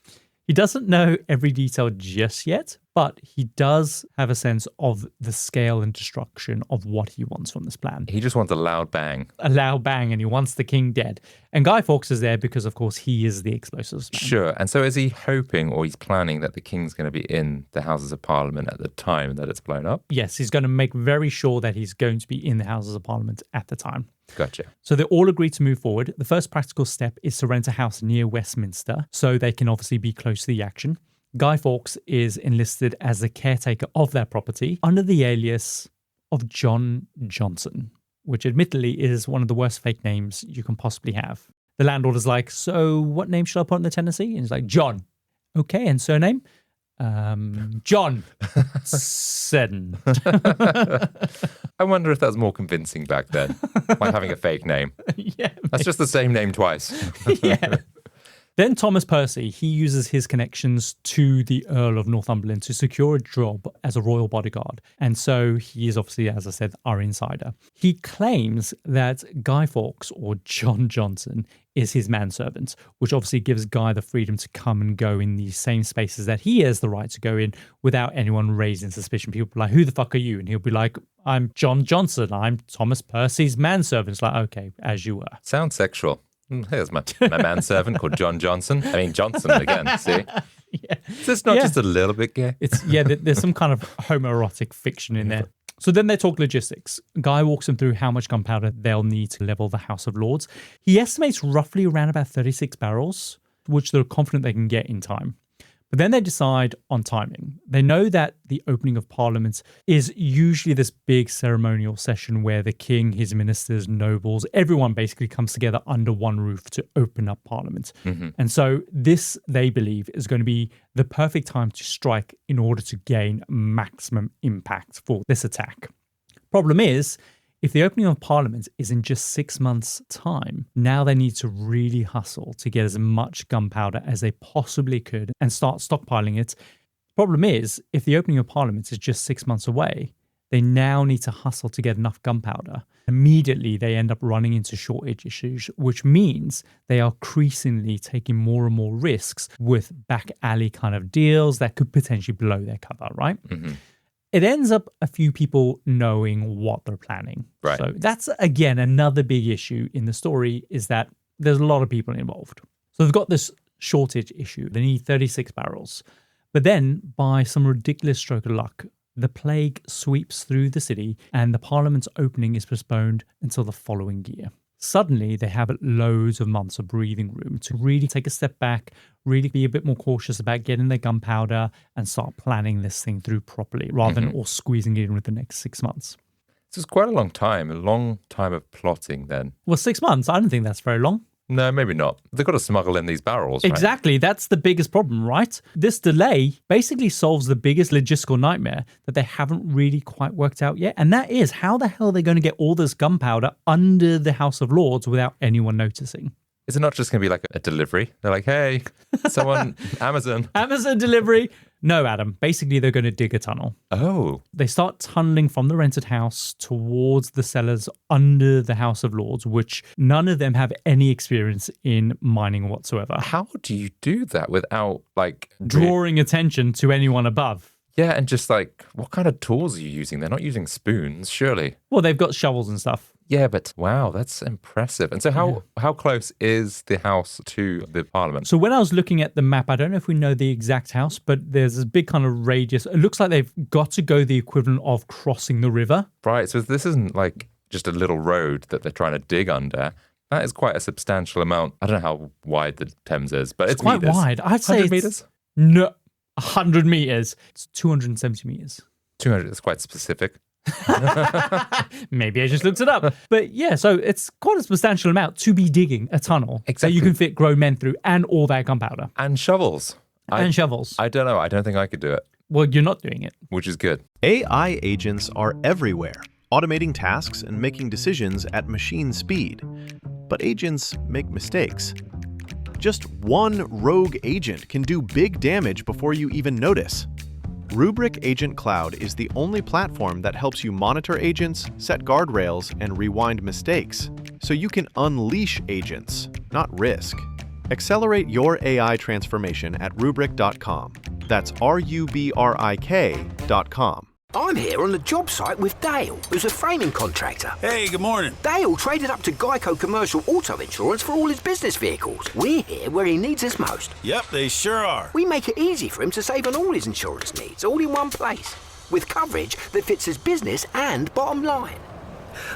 He doesn't know every detail just yet, but he does have a sense of the scale and destruction of what he wants from this plan. He just wants a loud bang. A loud bang, and he wants the king dead. And Guy Fawkes is there because, of course, he is the explosives man. Sure. And so is he hoping or he's planning that the king's going to be in the Houses of Parliament at the time that it's blown up? Yes, he's going to make very sure that he's going to be in the Houses of Parliament at the time. Gotcha. So they all agree to move forward. The first practical step is to rent a house near Westminster so they can obviously be close to the action. Guy Fawkes is enlisted as the caretaker of that property under the alias of John Johnson, which admittedly is one of the worst fake names you can possibly have. The landlord is like, so what name should I put on the tenancy? And he's like, John. Okay, and surname? John Seddon. I wonder if that's more convincing back then, like having a fake name. Yeah. That's just the same name twice. Yeah. Then Thomas Percy, he uses his connections to the Earl of Northumberland to secure a job as a royal bodyguard. And so he is obviously, as I said, our insider. He claims that Guy Fawkes, or John Johnson, is his manservant, which obviously gives Guy the freedom to come and go in these same spaces that he has the right to go in without anyone raising suspicion. People be like, who the fuck are you? And he'll be like, I'm John Johnson. I'm Thomas Percy's manservant. It's like, okay, as you were. Sounds sexual. Here's my manservant called John Johnson. I mean, Johnson again, see? Yeah. Is this not just a little bit gay? There's some kind of homoerotic fiction in there. So then they talk logistics. Guy walks them through how much gunpowder they'll need to level the House of Lords. He estimates roughly around about 36 barrels, which they're confident they can get in time. But then they decide on timing. They know that the opening of Parliament is usually this big ceremonial session where the king, his ministers, nobles, everyone basically comes together under one roof to open up Parliament. And so this, they believe, is going to be the perfect time to strike in order to gain maximum impact for this attack. Problem is, if the opening of Parliament is in just 6 months' time, now they need to really hustle to get as much gunpowder as they possibly could and start stockpiling it. Problem is, if the opening of Parliament is just 6 months away, they now need to hustle to get enough gunpowder. Immediately, they end up running into shortage issues, which means they are increasingly taking more and more risks with back alley kind of deals that could potentially blow their cover, right? It ends up a few people knowing what they're planning. Right. So that's, again, another big issue in the story is that there's a lot of people involved. So they've got this shortage issue. They need 36 barrels. But then, by some ridiculous stroke of luck, the plague sweeps through the city and the parliament's opening is postponed until the following year. Suddenly, they have loads of months of breathing room to really take a step back, really be a bit more cautious about getting their gunpowder and start planning this thing through properly rather than all squeezing it in with the next 6 months. This is quite a long time of plotting then. Well, 6 months, I don't think that's very long. No, maybe not. They've got to smuggle in these barrels, right? Exactly. That's the biggest problem, right? This delay basically solves the biggest logistical nightmare that they haven't really quite worked out yet. And that is how the hell they're going to get all this gunpowder under the House of Lords without anyone noticing. Is it not just going to be like a delivery? They're like, hey, someone, Amazon. Amazon delivery. No, Adam. Basically, they're going to dig a tunnel. Oh. They start tunneling from the rented house towards the cellars under the House of Lords, which none of them have any experience in mining whatsoever. How do you do that without like Drawing attention to anyone above. Yeah, and just like, what kind of tools are you using? They're not using spoons, surely. Well, they've got shovels and stuff. Yeah, but wow, that's impressive. And so how close is the house to the parliament? So when I was looking at the map, I don't know if we know the exact house, but there's this big kind of radius. It looks like they've got to go the equivalent of crossing the river. Right, so this isn't like just a little road that they're trying to dig under. That is quite a substantial amount. I don't know how wide the Thames is, but it's quite meters. wide. I'd say 100 meters? No, 100 meters. It's 270 meters. 200 is quite specific. Maybe I just looked it up. But yeah, so it's quite a substantial amount to be digging a tunnel that you can fit grown men through and all that gunpowder. And shovels. And shovels. I don't know. I don't think I could do it. Well, you're not doing it. Which is good. AI agents are everywhere, automating tasks and making decisions at machine speed. But agents make mistakes. Just one rogue agent can do big damage before you even notice. Rubrik Agent Cloud is the only platform that helps you monitor agents, set guardrails, and rewind mistakes, so you can unleash agents, not risk. Accelerate your AI transformation at Rubrik.com. That's RUBRIK.com. I'm here on the job site with Dale, who's a framing contractor. Hey, good morning. Dale traded up to Geico Commercial Auto Insurance for all his business vehicles. We're here where he needs us most. Yep, they sure are. We make it easy for him to save on all his insurance needs, all in one place, with coverage that fits his business and bottom line.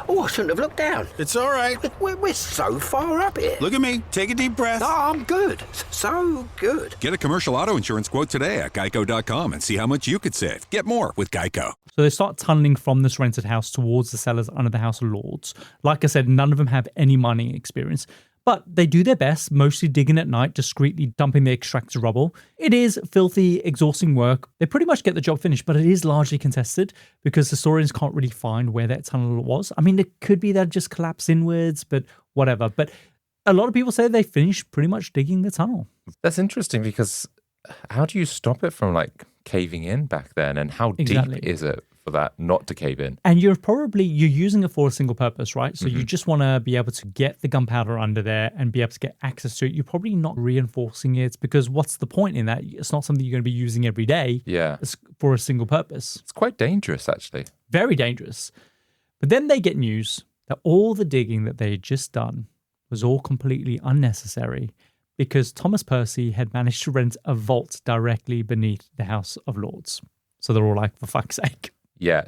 Oh, I shouldn't have looked down. It's all right. We're so far up here. Look at me. Take a deep breath. Oh, I'm good. So good. Get a commercial auto insurance quote today at geico.com and see how much you could save. Get more with Geico. So they start tunneling from this rented house towards the cellars under the House of Lords. Like I said, none of them have any mining experience. But they do their best, mostly digging at night, discreetly dumping the extracted rubble. It is filthy, exhausting work. They pretty much get the job finished, but it is largely contested because historians can't really find where that tunnel was. I mean, it could be that it just collapsed inwards, but whatever. But a lot of people say they finished pretty much digging the tunnel. That's interesting because how do you stop it from like caving in back then? And how Exactly. deep is it for that not to cave in? And you're using it for a single purpose, right? So you just want to be able to get the gunpowder under there and be able to get access to it. You're probably not reinforcing it because what's the point in that? It's not something you're going to be using every day. Yeah. It's for a single purpose. It's quite dangerous, actually. Very dangerous. But then they get news that all the digging that they had just done was all completely unnecessary because Thomas Percy had managed to rent a vault directly beneath the House of Lords. So they're all like, for fuck's sake. Yeah,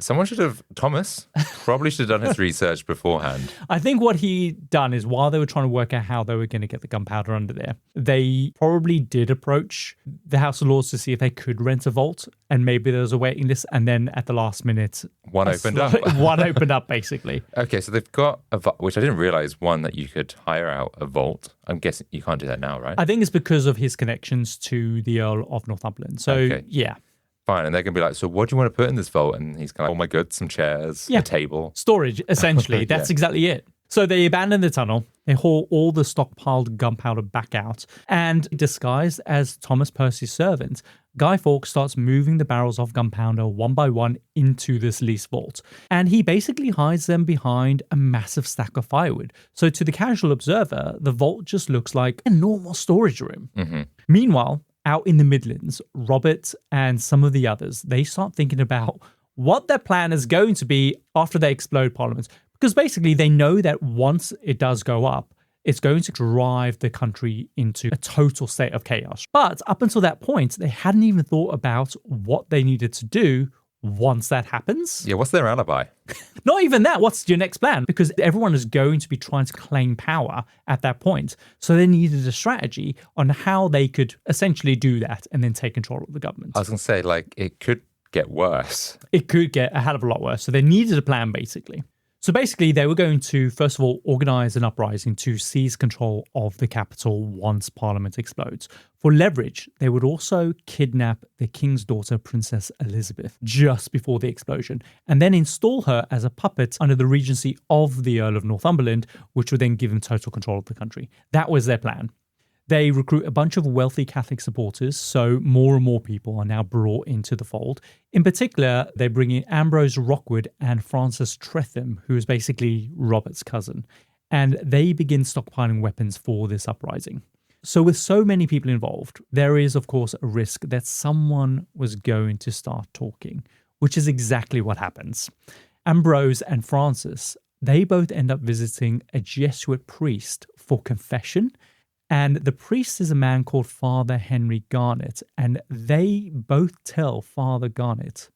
Thomas probably should have done his research beforehand. I think what he done is while they were trying to work out how they were going to get the gunpowder under there, they probably did approach the House of Lords to see if they could rent a vault, and maybe there was a waiting list, and then at the last minute, One opened up. One opened up, basically. Okay, so they've got a vault, which I didn't realize, one, that you could hire out a vault. I'm guessing you can't do that now, right? I think it's because of his connections to the Earl of Northumberland. So, Okay. yeah. Fine, and they're going to be like, so what do you want to put in this vault? And he's kind of like, oh my god, some chairs, Yeah. a table. Storage, essentially. That's exactly it. So they abandon the tunnel, they haul all the stockpiled gunpowder back out, and disguised as Thomas Percy's servant, Guy Fawkes starts moving the barrels of gunpowder one by one into this lease vault. And he basically hides them behind a massive stack of firewood. So to the casual observer, the vault just looks like a normal storage room. Meanwhile, out in the Midlands, Robert and some of the others, they start thinking about what their plan is going to be after they explode Parliament. Because basically they know that once it does go up, it's going to drive the country into a total state of chaos. But up until that point, they hadn't even thought about what they needed to do once that happens. Yeah, what's their alibi? Not even that. What's your next plan? Because everyone is going to be trying to claim power at that point. So they needed a strategy on how they could essentially do that and then take control of the government. I was going to say, like, it could get worse. It could get a hell of a lot worse. So they needed a plan, basically. So basically, they were going to, first of all, organize an uprising to seize control of the capital once Parliament explodes. For leverage, they would also kidnap the king's daughter, Princess Elizabeth, just before the explosion, and then install her as a puppet under the regency of the Earl of Northumberland, which would then give them total control of the country. That was their plan. They recruit a bunch of wealthy Catholic supporters, so more and more people are now brought into the fold. In particular, they bring in Ambrose Rockwood and Francis Tretham, who is basically Robert's cousin, and they begin stockpiling weapons for this uprising. So with so many people involved, there is, of course, a risk that someone was going to start talking, which is exactly what happens. Ambrose and Francis, they both end up visiting a Jesuit priest for confession. And the priest is a man called Father Henry Garnet, and they both tell Father Garnet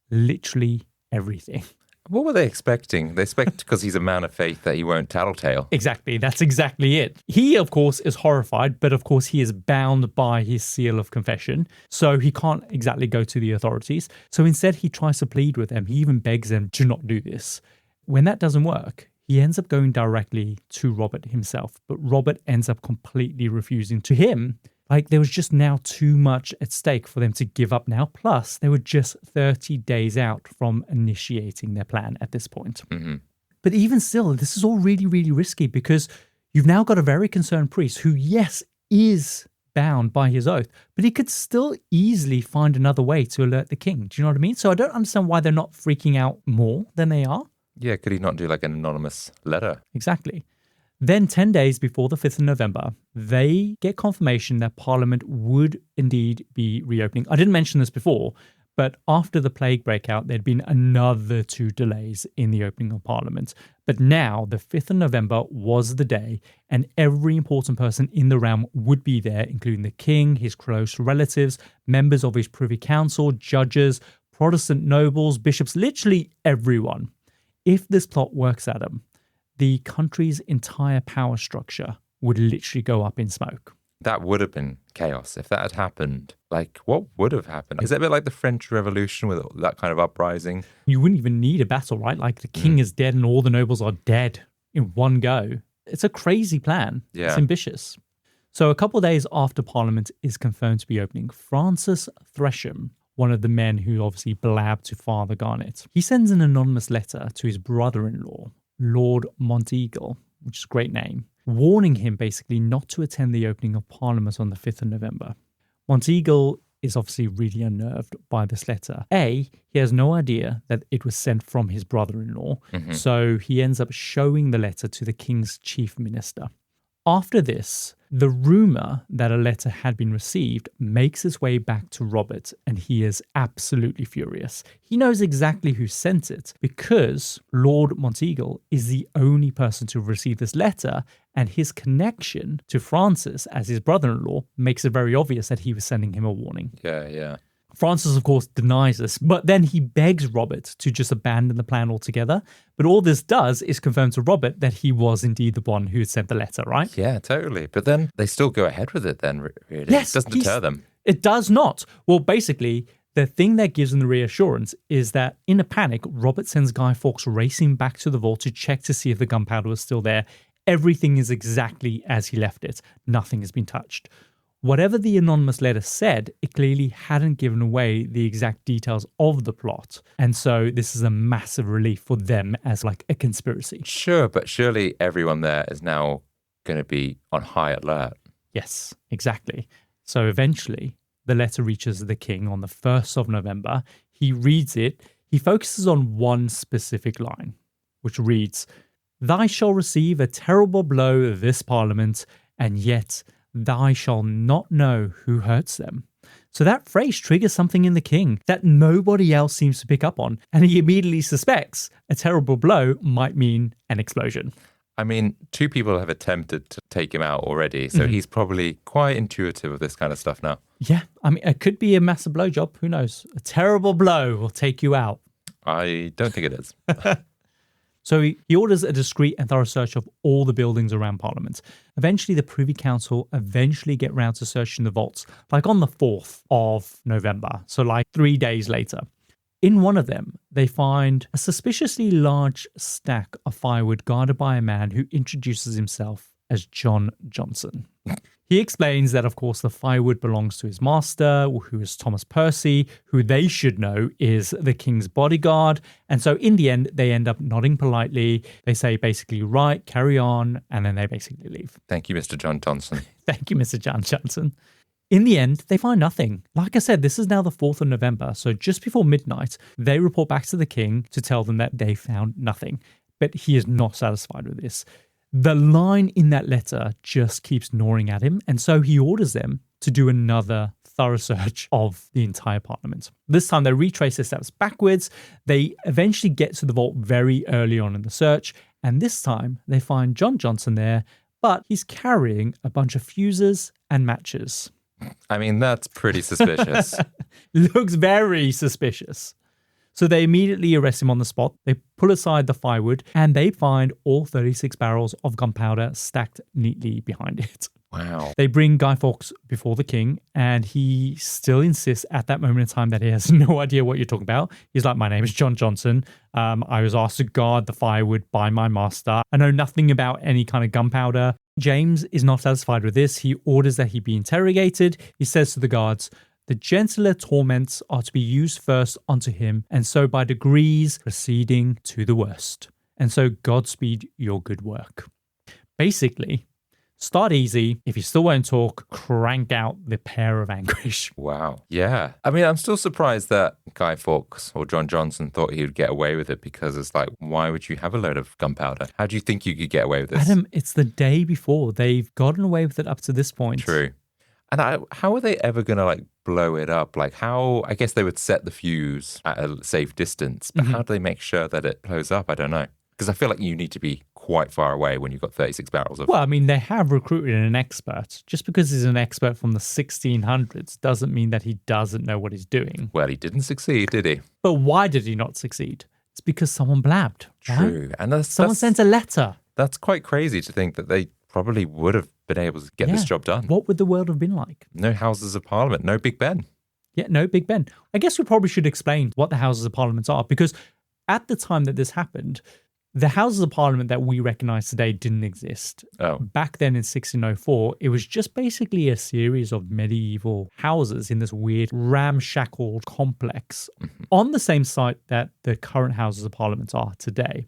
literally everything. What were they expecting? They expect, because he's a man of faith, that he won't tattletale. Exactly, that's exactly it. He, of course, is horrified, but of course he is bound by his seal of confession, so he can't exactly go to the authorities. So instead he tries to plead with them. He even begs them to not do this. When that doesn't work, he ends up going directly to Robert himself, but Robert ends up completely refusing. To him, like, there was just now too much at stake for them to give up now. Plus, they were just 30 days out from initiating their plan at this point. Mm-hmm. But even still, this is all really, really risky because you've now got a very concerned priest who, yes, is bound by his oath, but he could still easily find another way to alert the king. Do you know what I mean? So I don't understand why they're not freaking out more than they are. Yeah, could he not do like an anonymous letter? Exactly. Then 10 days before the 5th of November, they get confirmation that Parliament would indeed be reopening. I didn't mention this before, but after the plague breakout, there'd been another 2 delays in the opening of Parliament. But now, the 5th of November was the day, and every important person in the realm would be there, including the king, his close relatives, members of his privy council, judges, Protestant nobles, bishops, literally everyone. If this plot works, Adam, the country's entire power structure would literally go up in smoke. That would have been chaos. If that had happened, like, what would have happened? Is it a bit like the French Revolution with that kind of uprising? You wouldn't even need a battle, right? Like, the king is dead and all the nobles are dead in one go. It's a crazy plan. Yeah. It's ambitious. So a couple of days after Parliament is confirmed to be opening, Francis Tresham, one of the men who obviously blabbed to Father Garnet, he sends an anonymous letter to his brother-in-law, Lord Monteagle, which is a great name, warning him basically not to attend the opening of Parliament on the 5th of November. Monteagle is obviously really unnerved by this letter. He has no idea that it was sent from his brother-in-law, so he ends up showing the letter to the king's chief minister. After this, the rumour that a letter had been received makes its way back to Robert, and he is absolutely furious. He knows exactly who sent it because Lord Monteagle is the only person to receive this letter, and his connection to Francis as his brother-in-law makes it very obvious that he was sending him a warning. Yeah. Francis, of course, denies this, but then he begs Robert to just abandon the plan altogether. But all this does is confirm to Robert that he was indeed the one who had sent the letter, right? Yeah, totally. But then they still go ahead with it then, really. Yes, it doesn't deter them. It does not. Well, basically, the thing that gives them the reassurance is that in a panic, Robert sends Guy Fawkes racing back to the vault to check to see if the gunpowder was still there. Everything is exactly as he left it. Nothing has been touched. Whatever the anonymous letter said, it clearly hadn't given away the exact details of the plot. And so this is a massive relief for them as like a conspiracy. Sure, but surely everyone there is now going to be on high alert. Yes, exactly. So eventually, the letter reaches the king on the 1st of November. He reads it. He focuses on one specific line, which reads, "Thou shalt receive a terrible blow this Parliament, and yet thou shalt not know who hurts them." So that phrase triggers something in the king that nobody else seems to pick up on, and he immediately suspects a terrible blow might mean an explosion. I mean, 2 people have attempted to take him out already, so he's probably quite intuitive of this kind of stuff now. Yeah, I mean, it could be a massive blowjob. Who knows? A terrible blow will take you out. I don't think it is. So he orders a discreet and thorough search of all the buildings around Parliament. Eventually, the Privy Council get round to searching the vaults, like on the 4th of November, so like 3 days later. In one of them, they find a suspiciously large stack of firewood guarded by a man who introduces himself as John Johnson. He explains that, of course, the firewood belongs to his master, who is Thomas Percy, who they should know is the king's bodyguard. And so in the end, they end up nodding politely. They say basically, right, carry on, and then they basically leave. Thank you, Mr. John Johnson. Thank you, Mr. John Johnson. In the end, they find nothing. Like I said, this is now the 4th of November, so just before midnight, they report back to the king to tell them that they found nothing. But he is not satisfied with this. The line in that letter just keeps gnawing at him, and so he orders them to do another thorough search of the entire Parliament. This time they retrace their steps backwards. They eventually get to the vault very early on in the search, and this time they find John Johnson there, but he's carrying a bunch of fuses and matches. I mean, that's pretty suspicious. Looks very suspicious. So they immediately arrest him on the spot. They pull aside the firewood and they find all 36 barrels of gunpowder stacked neatly behind it. Wow. They bring Guy Fawkes before the king, and he still insists at that moment in time that he has no idea what you're talking about. He's like, my name is John Johnson. I was asked to guard the firewood by my master. I know nothing about any kind of gunpowder. James is not satisfied with this. He orders that he be interrogated. He says to the guards, the gentler torments are to be used first onto him, and so by degrees proceeding to the worst. And so Godspeed your good work. Basically, start easy. If you still won't talk, crank out the pear of anguish. Wow. Yeah. I mean, I'm still surprised that Guy Fawkes or John Johnson thought he would get away with it, because it's like, why would you have a load of gunpowder? How do you think you could get away with this? Adam, it's the day before. They've gotten away with it up to this point. True. And how are they ever going to blow it up? I guess they would set the fuse at a safe distance, but how do they make sure that it blows up? I don't know. Because I feel like you need to be quite far away when you've got 36 barrels of... Well, I mean, they have recruited an expert. Just because he's an expert from the 1600s doesn't mean that he doesn't know what he's doing. Well, he didn't succeed, did he? But why did he not succeed? It's because someone blabbed. True. Right? And someone sent a letter. That's quite crazy to think that they probably would have been able to get this job done. What would the world have been like? No Houses of Parliament, no Big Ben. Yeah, no Big Ben. I guess we probably should explain what the Houses of Parliament are, because at the time that this happened, the Houses of Parliament that we recognise today didn't exist. Oh. Back then in 1604, it was just basically a series of medieval houses in this weird ramshackle complex on the same site that the current Houses of Parliament are today.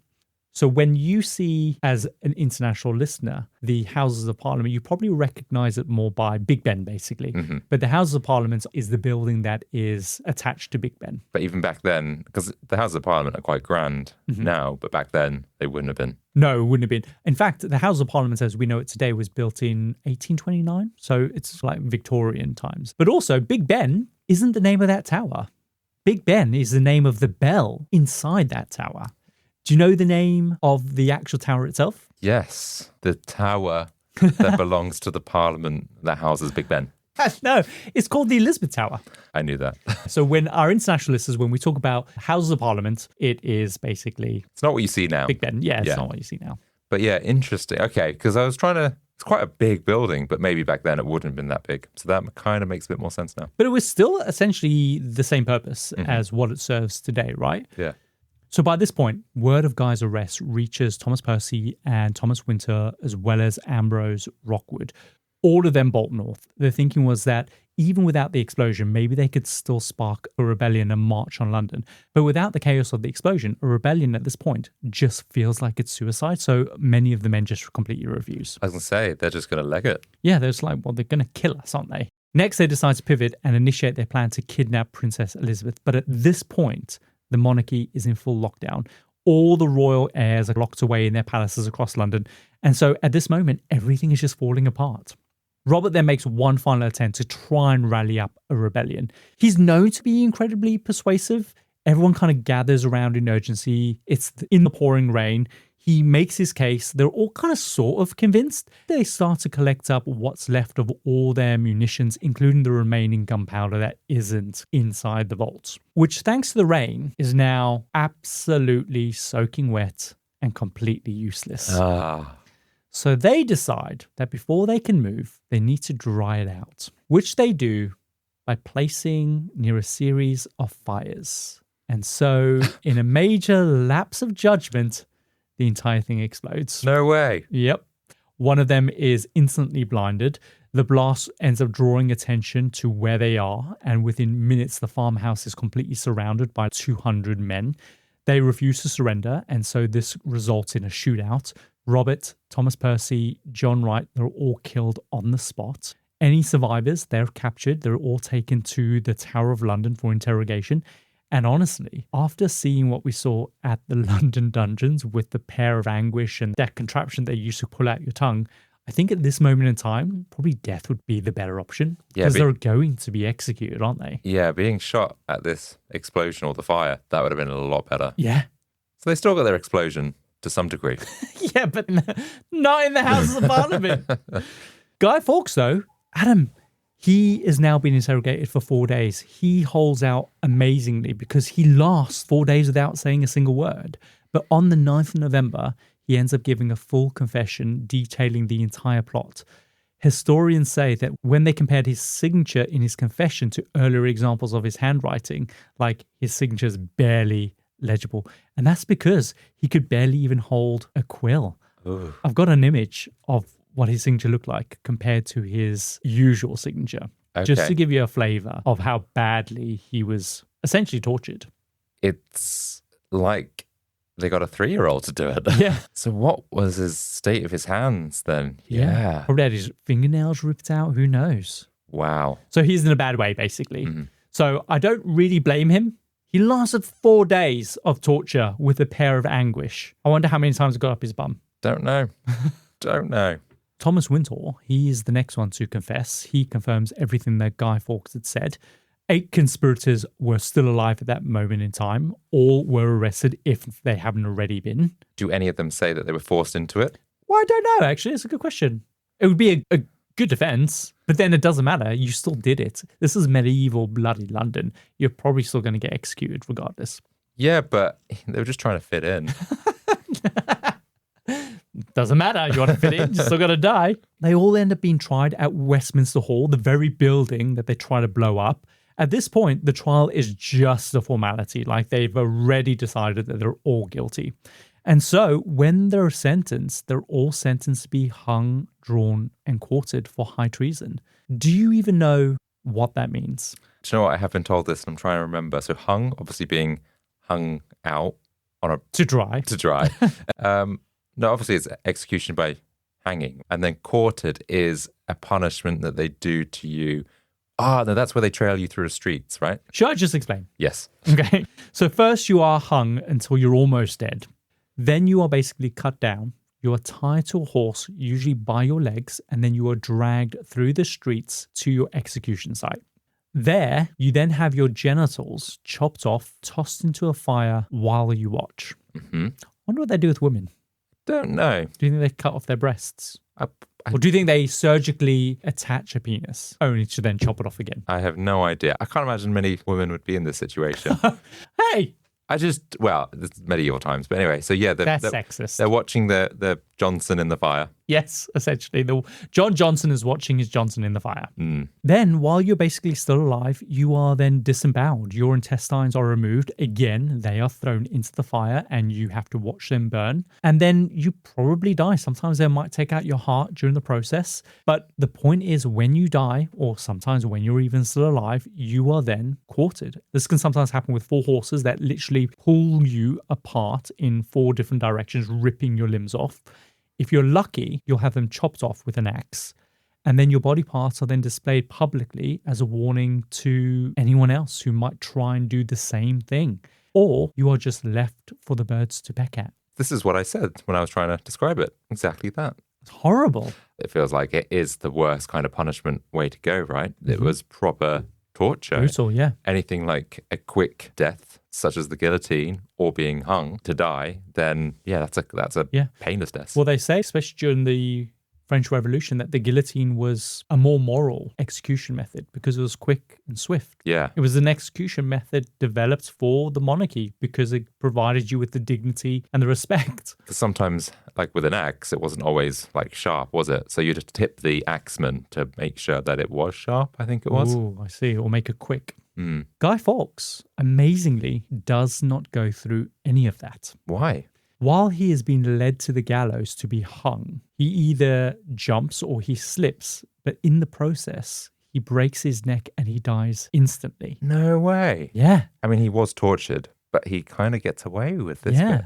So when you see, as an international listener, the Houses of Parliament, you probably recognize it more by Big Ben, basically. But the Houses of Parliament is the building that is attached to Big Ben. But even back then, because the Houses of Parliament are quite grand now, but back then they wouldn't have been. No, it wouldn't have been. In fact, the House of Parliament, as we know it today, was built in 1829. So it's like Victorian times. But also, Big Ben isn't the name of that tower. Big Ben is the name of the bell inside that tower. Do you know the name of the actual tower itself? Yes, the tower that belongs to the Parliament that houses Big Ben. No, it's called the Elizabeth Tower. I knew that. So when our international listeners, when we talk about Houses of Parliament, it is basically... It's not what you see now. Big Ben. Yeah, it's not what you see now. But yeah, interesting. Okay, because I was trying to... It's quite a big building, but maybe back then it wouldn't have been that big. So that kind of makes a bit more sense now. But it was still essentially the same purpose as what it serves today, right? Yeah. So by this point, word of Guy's arrest reaches Thomas Percy and Thomas Winter, as well as Ambrose Rockwood. All of them bolt north. Their thinking was that even without the explosion, maybe they could still spark a rebellion and march on London. But without the chaos of the explosion, a rebellion at this point just feels like it's suicide. So many of the men just completely refuse. I was going to say, they're just going to leg it. Yeah, they're just like, well, they're going to kill us, aren't they? Next, they decide to pivot and initiate their plan to kidnap Princess Elizabeth. But at this point, the monarchy is in full lockdown. All the royal heirs are locked away in their palaces across London. And so at this moment, everything is just falling apart. Robert then makes one final attempt to try and rally up a rebellion. He's known to be incredibly persuasive. Everyone kind of gathers around in urgency. It's in the pouring rain. He makes his case. They're all kind of sort of convinced. They start to collect up what's left of all their munitions, including the remaining gunpowder that isn't inside the vaults, which, thanks to the rain, is now absolutely soaking wet and completely useless. So they decide that before they can move, they need to dry it out, which they do by placing near a series of fires. And so, in a major lapse of judgment, the entire thing explodes. No way. Yep. One of them is instantly blinded. The blast ends up drawing attention to where they are, and within minutes, the farmhouse is completely surrounded by 200 men. They refuse to surrender, and so this results in a shootout. Robert, Thomas Percy, John Wright, they're all killed on the spot. Any survivors, they're captured. They're all taken to the Tower of London for interrogation. And honestly, after seeing what we saw at the London dungeons with the pair of anguish and that contraption they used to pull out your tongue, I think at this moment in time, probably death would be the better option. Because they're going to be executed, aren't they? Yeah, being shot at this explosion or the fire, that would have been a lot better. Yeah. So they still got their explosion to some degree. Yeah, but not in the Houses of Parliament. Guy Fawkes, though, Adam, he is now being interrogated for 4 days. He holds out amazingly because he lasts 4 days without saying a single word. But on the 9th of November, he ends up giving a full confession detailing the entire plot. Historians say that when they compared his signature in his confession to earlier examples of his handwriting, like his signature is barely legible. And that's because he could barely even hold a quill. Ooh. I've got an image of what his signature looked like compared to his usual signature, just to give you a flavor of how badly he was essentially tortured. It's like they got a 3-year-old to do it. Yeah. So what was his state of his hands then? Yeah. Probably had his fingernails ripped out. Who knows? Wow. So he's in a bad way, basically. Mm-hmm. So I don't really blame him. He lasted 4 days of torture with a pair of anguish. I wonder how many times it got up his bum. Don't know. Don't know. Thomas Wintour, he is the next one to confess. He confirms everything that Guy Fawkes had said. 8 conspirators were still alive at that moment in time. All were arrested if they haven't already been. Do any of them say that they were forced into it? Well, I don't know, actually. It's a good question. It would be a good defense, but then it doesn't matter. You still did it. This is medieval bloody London. You're probably still going to get executed regardless. Yeah, but they were just trying to fit in. Doesn't matter. You want to fit in, you're still got to die. They all end up being tried at Westminster Hall, the very building that they try to blow up. At this point, the trial is just a formality. Like, they've already decided that they're all guilty. And so when they're sentenced, they're all sentenced to be hung, drawn, and quartered for high treason. Do you even know what that means? Do you know what? I have been told this and I'm trying to remember. So hung, obviously being hung out on a... To dry. To dry. No, obviously it's execution by hanging. And then quartered is a punishment that they do to you. No, that's where they trail you through the streets, right? Should I just explain? Yes. Okay. So first you are hung until you're almost dead. Then you are basically cut down. You are tied to a horse, usually by your legs, and then you are dragged through the streets to your execution site. There, you then have your genitals chopped off, tossed into a fire while you watch. Mm-hmm. I wonder what they do with women. Don't know. Do you think they cut off their breasts? Or do you think they surgically attach a penis, only to then chop it off again? I have no idea. I can't imagine many women would be in this situation. Hey! This is medieval times. But anyway, so yeah. That's sexist. They're watching the Johnson in the fire. Yes, essentially. John Johnson is watching his Johnson in the fire. Mm. Then, while you're basically still alive, you are then disemboweled. Your intestines are removed. Again, they are thrown into the fire and you have to watch them burn. And then you probably die. Sometimes they might take out your heart during the process. But the point is, when you die, or sometimes when you're even still alive, you are then quartered. This can sometimes happen with 4 horses that literally pull you apart in 4 different directions, ripping your limbs off. If you're lucky, you'll have them chopped off with an axe. And then your body parts are then displayed publicly as a warning to anyone else who might try and do the same thing. Or you are just left for the birds to peck at. This is what I said when I was trying to describe it. Exactly that. It's horrible. It feels like it is the worst kind of punishment way to go, right? It was proper torture. Brutal, yeah. Anything like a quick death, such as the guillotine or being hung to die, then that's a painless death. Well, they say, especially during the French Revolution, that the guillotine was a more moral execution method because it was quick and swift. Yeah. It was an execution method developed for the monarchy because it provided you with the dignity and the respect. Because sometimes, like with an axe, it wasn't always like sharp, was it? So you'd tip the axeman to make sure that it was sharp, I think it was. Oh, I see. Or make it quick. Guy Fawkes, amazingly, does not go through any of that. Why? While he is being led to the gallows to be hung, he either jumps or he slips, but in the process, he breaks his neck and he dies instantly. No way. Yeah. I mean, he was tortured, but he kind of gets away with this Yeah. bit.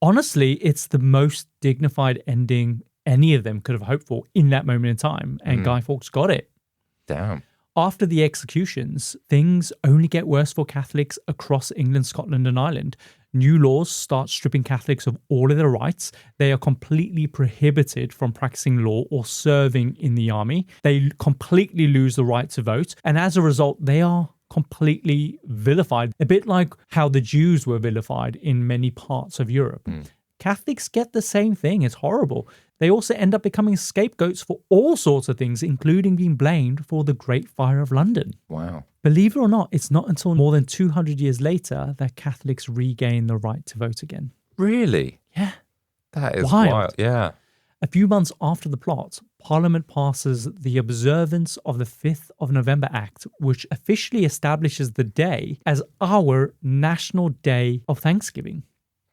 Honestly, it's the most dignified ending any of them could have hoped for in that moment in time, and Guy Fawkes got it. Damn. After the executions, things only get worse for Catholics across England, Scotland, and Ireland. New laws start stripping Catholics of all of their rights. They are completely prohibited from practicing law or serving in the army. They completely lose the right to vote. And as a result, they are completely vilified, a bit like how the Jews were vilified in many parts of Europe. Catholics get the same thing. It's horrible. They also end up becoming scapegoats for all sorts of things, including being blamed for the Great Fire of London. Wow. Believe it or not, it's not until more than 200 years later that Catholics regain the right to vote again. Really? Yeah. That is Wild. wild. Yeah. A few months after the plot, Parliament passes the Observance of the 5th of November Act, which officially establishes the day as our National Day of Thanksgiving.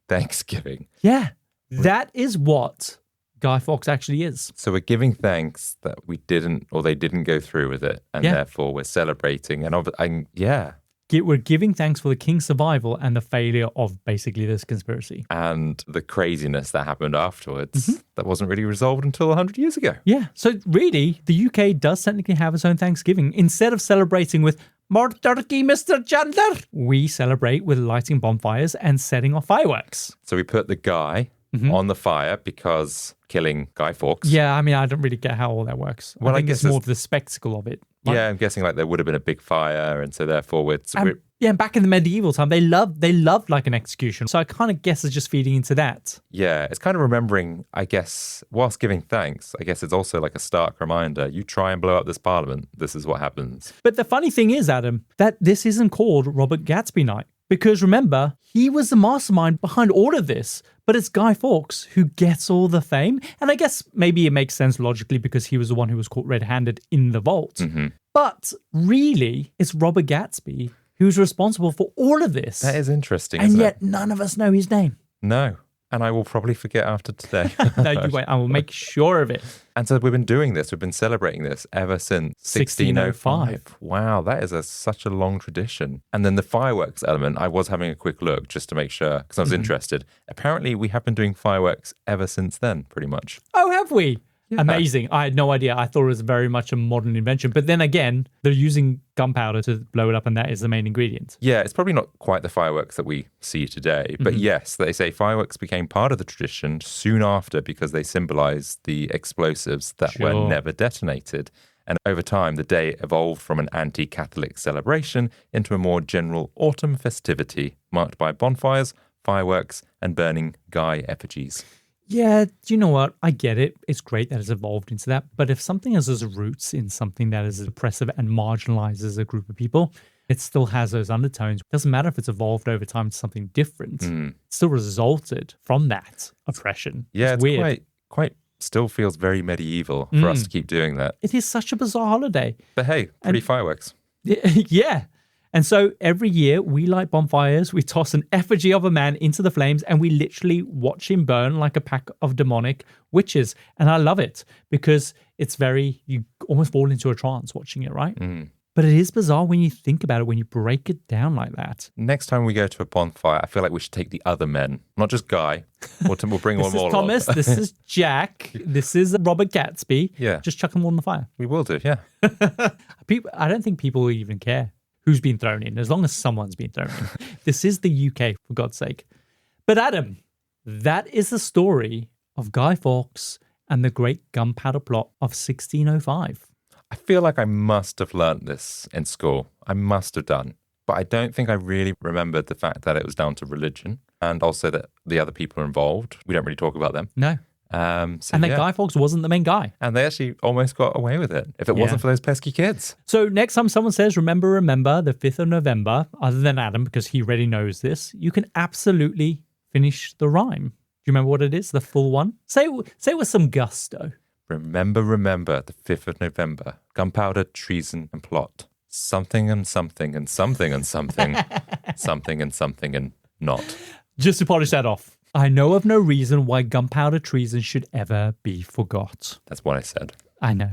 Thanksgiving. Yeah, that is what Guy Fawkes actually is. So we're giving thanks that we didn't, or they didn't go through with it, and therefore we're celebrating. And yeah. We're giving thanks for the king's survival and the failure of basically this conspiracy. And the craziness that happened afterwards that wasn't really resolved until 100 years ago. Yeah, so really, the UK does technically have its own Thanksgiving. Instead of celebrating with more turkey, Mr. Chandler, we celebrate with lighting bonfires and setting off fireworks. So we put the guy on the fire because killing Guy Fawkes. Yeah, I mean, I don't really get how all that works. Well, I think I it's guess more of the spectacle of it. Right? Yeah, I'm guessing like there would have been a big fire, and so therefore we're and back in the medieval time, they loved like an execution. So I kind of guess it's just feeding into that. Yeah, it's kind of remembering, I guess, whilst giving thanks, I guess it's also like a stark reminder. You try and blow up this parliament, this is what happens. But the funny thing is, Adam, that this isn't called Robert Catesby Night. Because remember, he was the mastermind behind all of this, but it's Guy Fawkes who gets all the fame. And I guess maybe it makes sense logically because he was the one who was caught red-handed in the vault. But really, it's Robert Catesby who's responsible for all of this. That is interesting, and isn't yet it? none of us know his name. No. And I will probably forget after today. No, you wait. I will make sure of it. And so we've been doing this. We've been celebrating this ever since 1605. Wow, that is such a long tradition. And then the fireworks element, I was having a quick look just to make sure, because I was interested. Apparently, we have been doing fireworks ever since then, pretty much. Oh, have we? Yeah. Amazing. I had no idea. I thought it was very much a modern invention. But then again, they're using gunpowder to blow it up, and that is the main ingredient. Yeah, it's probably not quite the fireworks that we see today. But yes, they say fireworks became part of the tradition soon after because they symbolized the explosives that were never detonated. And over time, the day evolved from an anti-Catholic celebration into a more general autumn festivity marked by bonfires, fireworks, and burning Guy effigies. Yeah, do you know what? I get it. It's great that it's evolved into that. But if something has its roots in something that is oppressive and marginalizes a group of people, it still has those undertones. It doesn't matter if it's evolved over time to something different. It still resulted from that oppression. Yeah, it's weird. Quite still feels very medieval for us to keep doing that. It is such a bizarre holiday. But hey, pretty fireworks. Yeah. And so every year we light bonfires, we toss an effigy of a man into the flames, and we literally watch him burn like a pack of demonic witches. And I love it because it's you almost fall into a trance watching it, right? But it is bizarre when you think about it, when you break it down like that. Next time we go to a bonfire, I feel like we should take the other men, not just Guy. We'll bring one more. This is Thomas, this is Jack, this is Robert Catesby. Yeah. Just chuck them all in the fire. We will do, yeah. I don't think people even care who's been thrown in, as long as someone's been thrown in. This is the UK, for God's sake. But Adam, that is the story of Guy Fawkes and the Great Gunpowder Plot of 1605. I feel like I must have learnt this in school. I must have done. But I don't think I really remembered the fact that it was down to religion and also that the other people involved, we don't really talk about them. No. And that Guy Fawkes wasn't the main guy. And they actually almost got away with it if it wasn't for those pesky kids. So next time someone says, remember, the 5th of November, other than Adam, because he already knows this, you can absolutely finish the rhyme. Do you remember what it is? The full one? Say it with some gusto. Remember, the 5th of November. Gunpowder, treason, and plot. Something and something and something and something. Something and something and not. Just to polish that off. I know of no reason why gunpowder treason should ever be forgot. That's what I said. I know.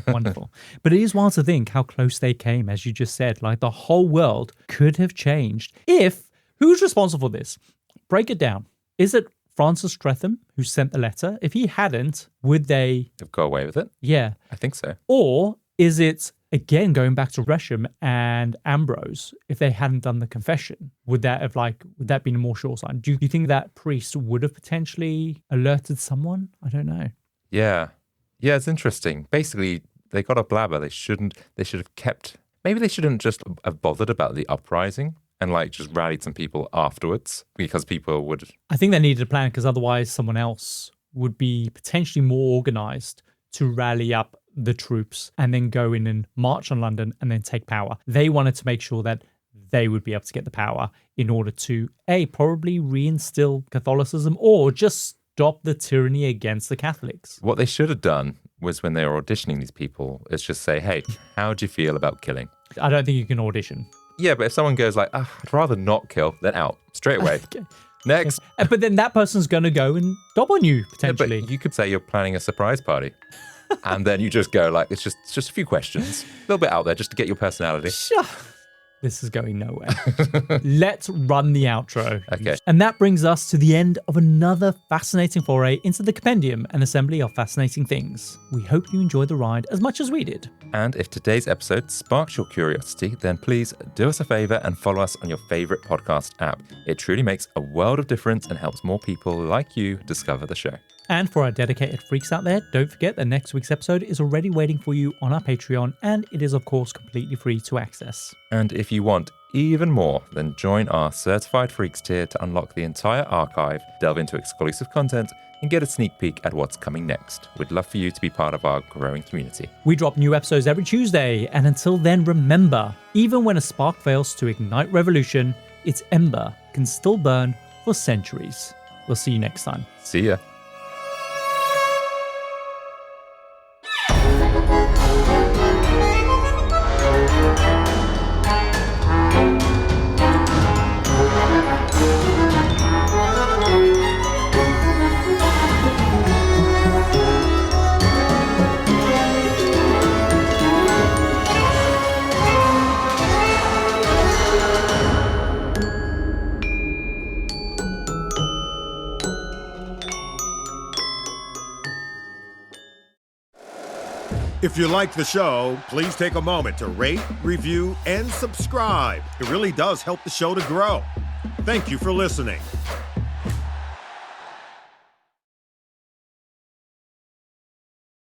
Wonderful. But it is wild to think how close they came, as you just said. Like the whole world could have changed if... Who's responsible for this? Break it down. Is it Francis Streatham who sent the letter? If he hadn't, would they... Have got away with it? Yeah. I think so. Or is it... Again, going back to Gresham and Ambrose, if they hadn't done the confession, would that been a more sure sign? Do you think that priest would have potentially alerted someone? I don't know. Yeah, it's interesting. Basically, they got a blabber. They should have kept. Maybe they shouldn't just have bothered about the uprising and just rallied some people afterwards because people would. I think they needed a plan because otherwise, someone else would be potentially more organized to rally up the troops and then go in and march on London and then take power. They wanted to make sure that they would be able to get the power in order to, probably reinstill Catholicism or just stop the tyranny against the Catholics. What they should have done was when they were auditioning these people is just say, hey, how do you feel about killing? I don't think you can audition. Yeah, but if someone goes I'd rather not kill, then out straight away. Okay. Next. But then that person's going to go and dob on you, potentially. Yeah, but you could say you're planning a surprise party. And then you just go it's just a few questions, a little bit out there just to get your personality. Sure. This is going nowhere. Let's run the outro. Okay. And that brings us to the end of another fascinating foray into the compendium and assembly of fascinating things. We hope you enjoyed the ride as much as we did. And if today's episode sparks your curiosity, then please do us a favor and follow us on your favorite podcast app. It truly makes a world of difference and helps more people like you discover the show. And for our dedicated freaks out there, don't forget that next week's episode is already waiting for you on our Patreon, and it is, of course, completely free to access. And if you want even more, then join our Certified Freaks tier to unlock the entire archive, delve into exclusive content, and get a sneak peek at what's coming next. We'd love for you to be part of our growing community. We drop new episodes every Tuesday, and until then, remember, even when a spark fails to ignite revolution, its ember can still burn for centuries. We'll see you next time. See ya. If you like the show, please take a moment to rate, review, and subscribe. It really does help the show to grow. Thank you for listening.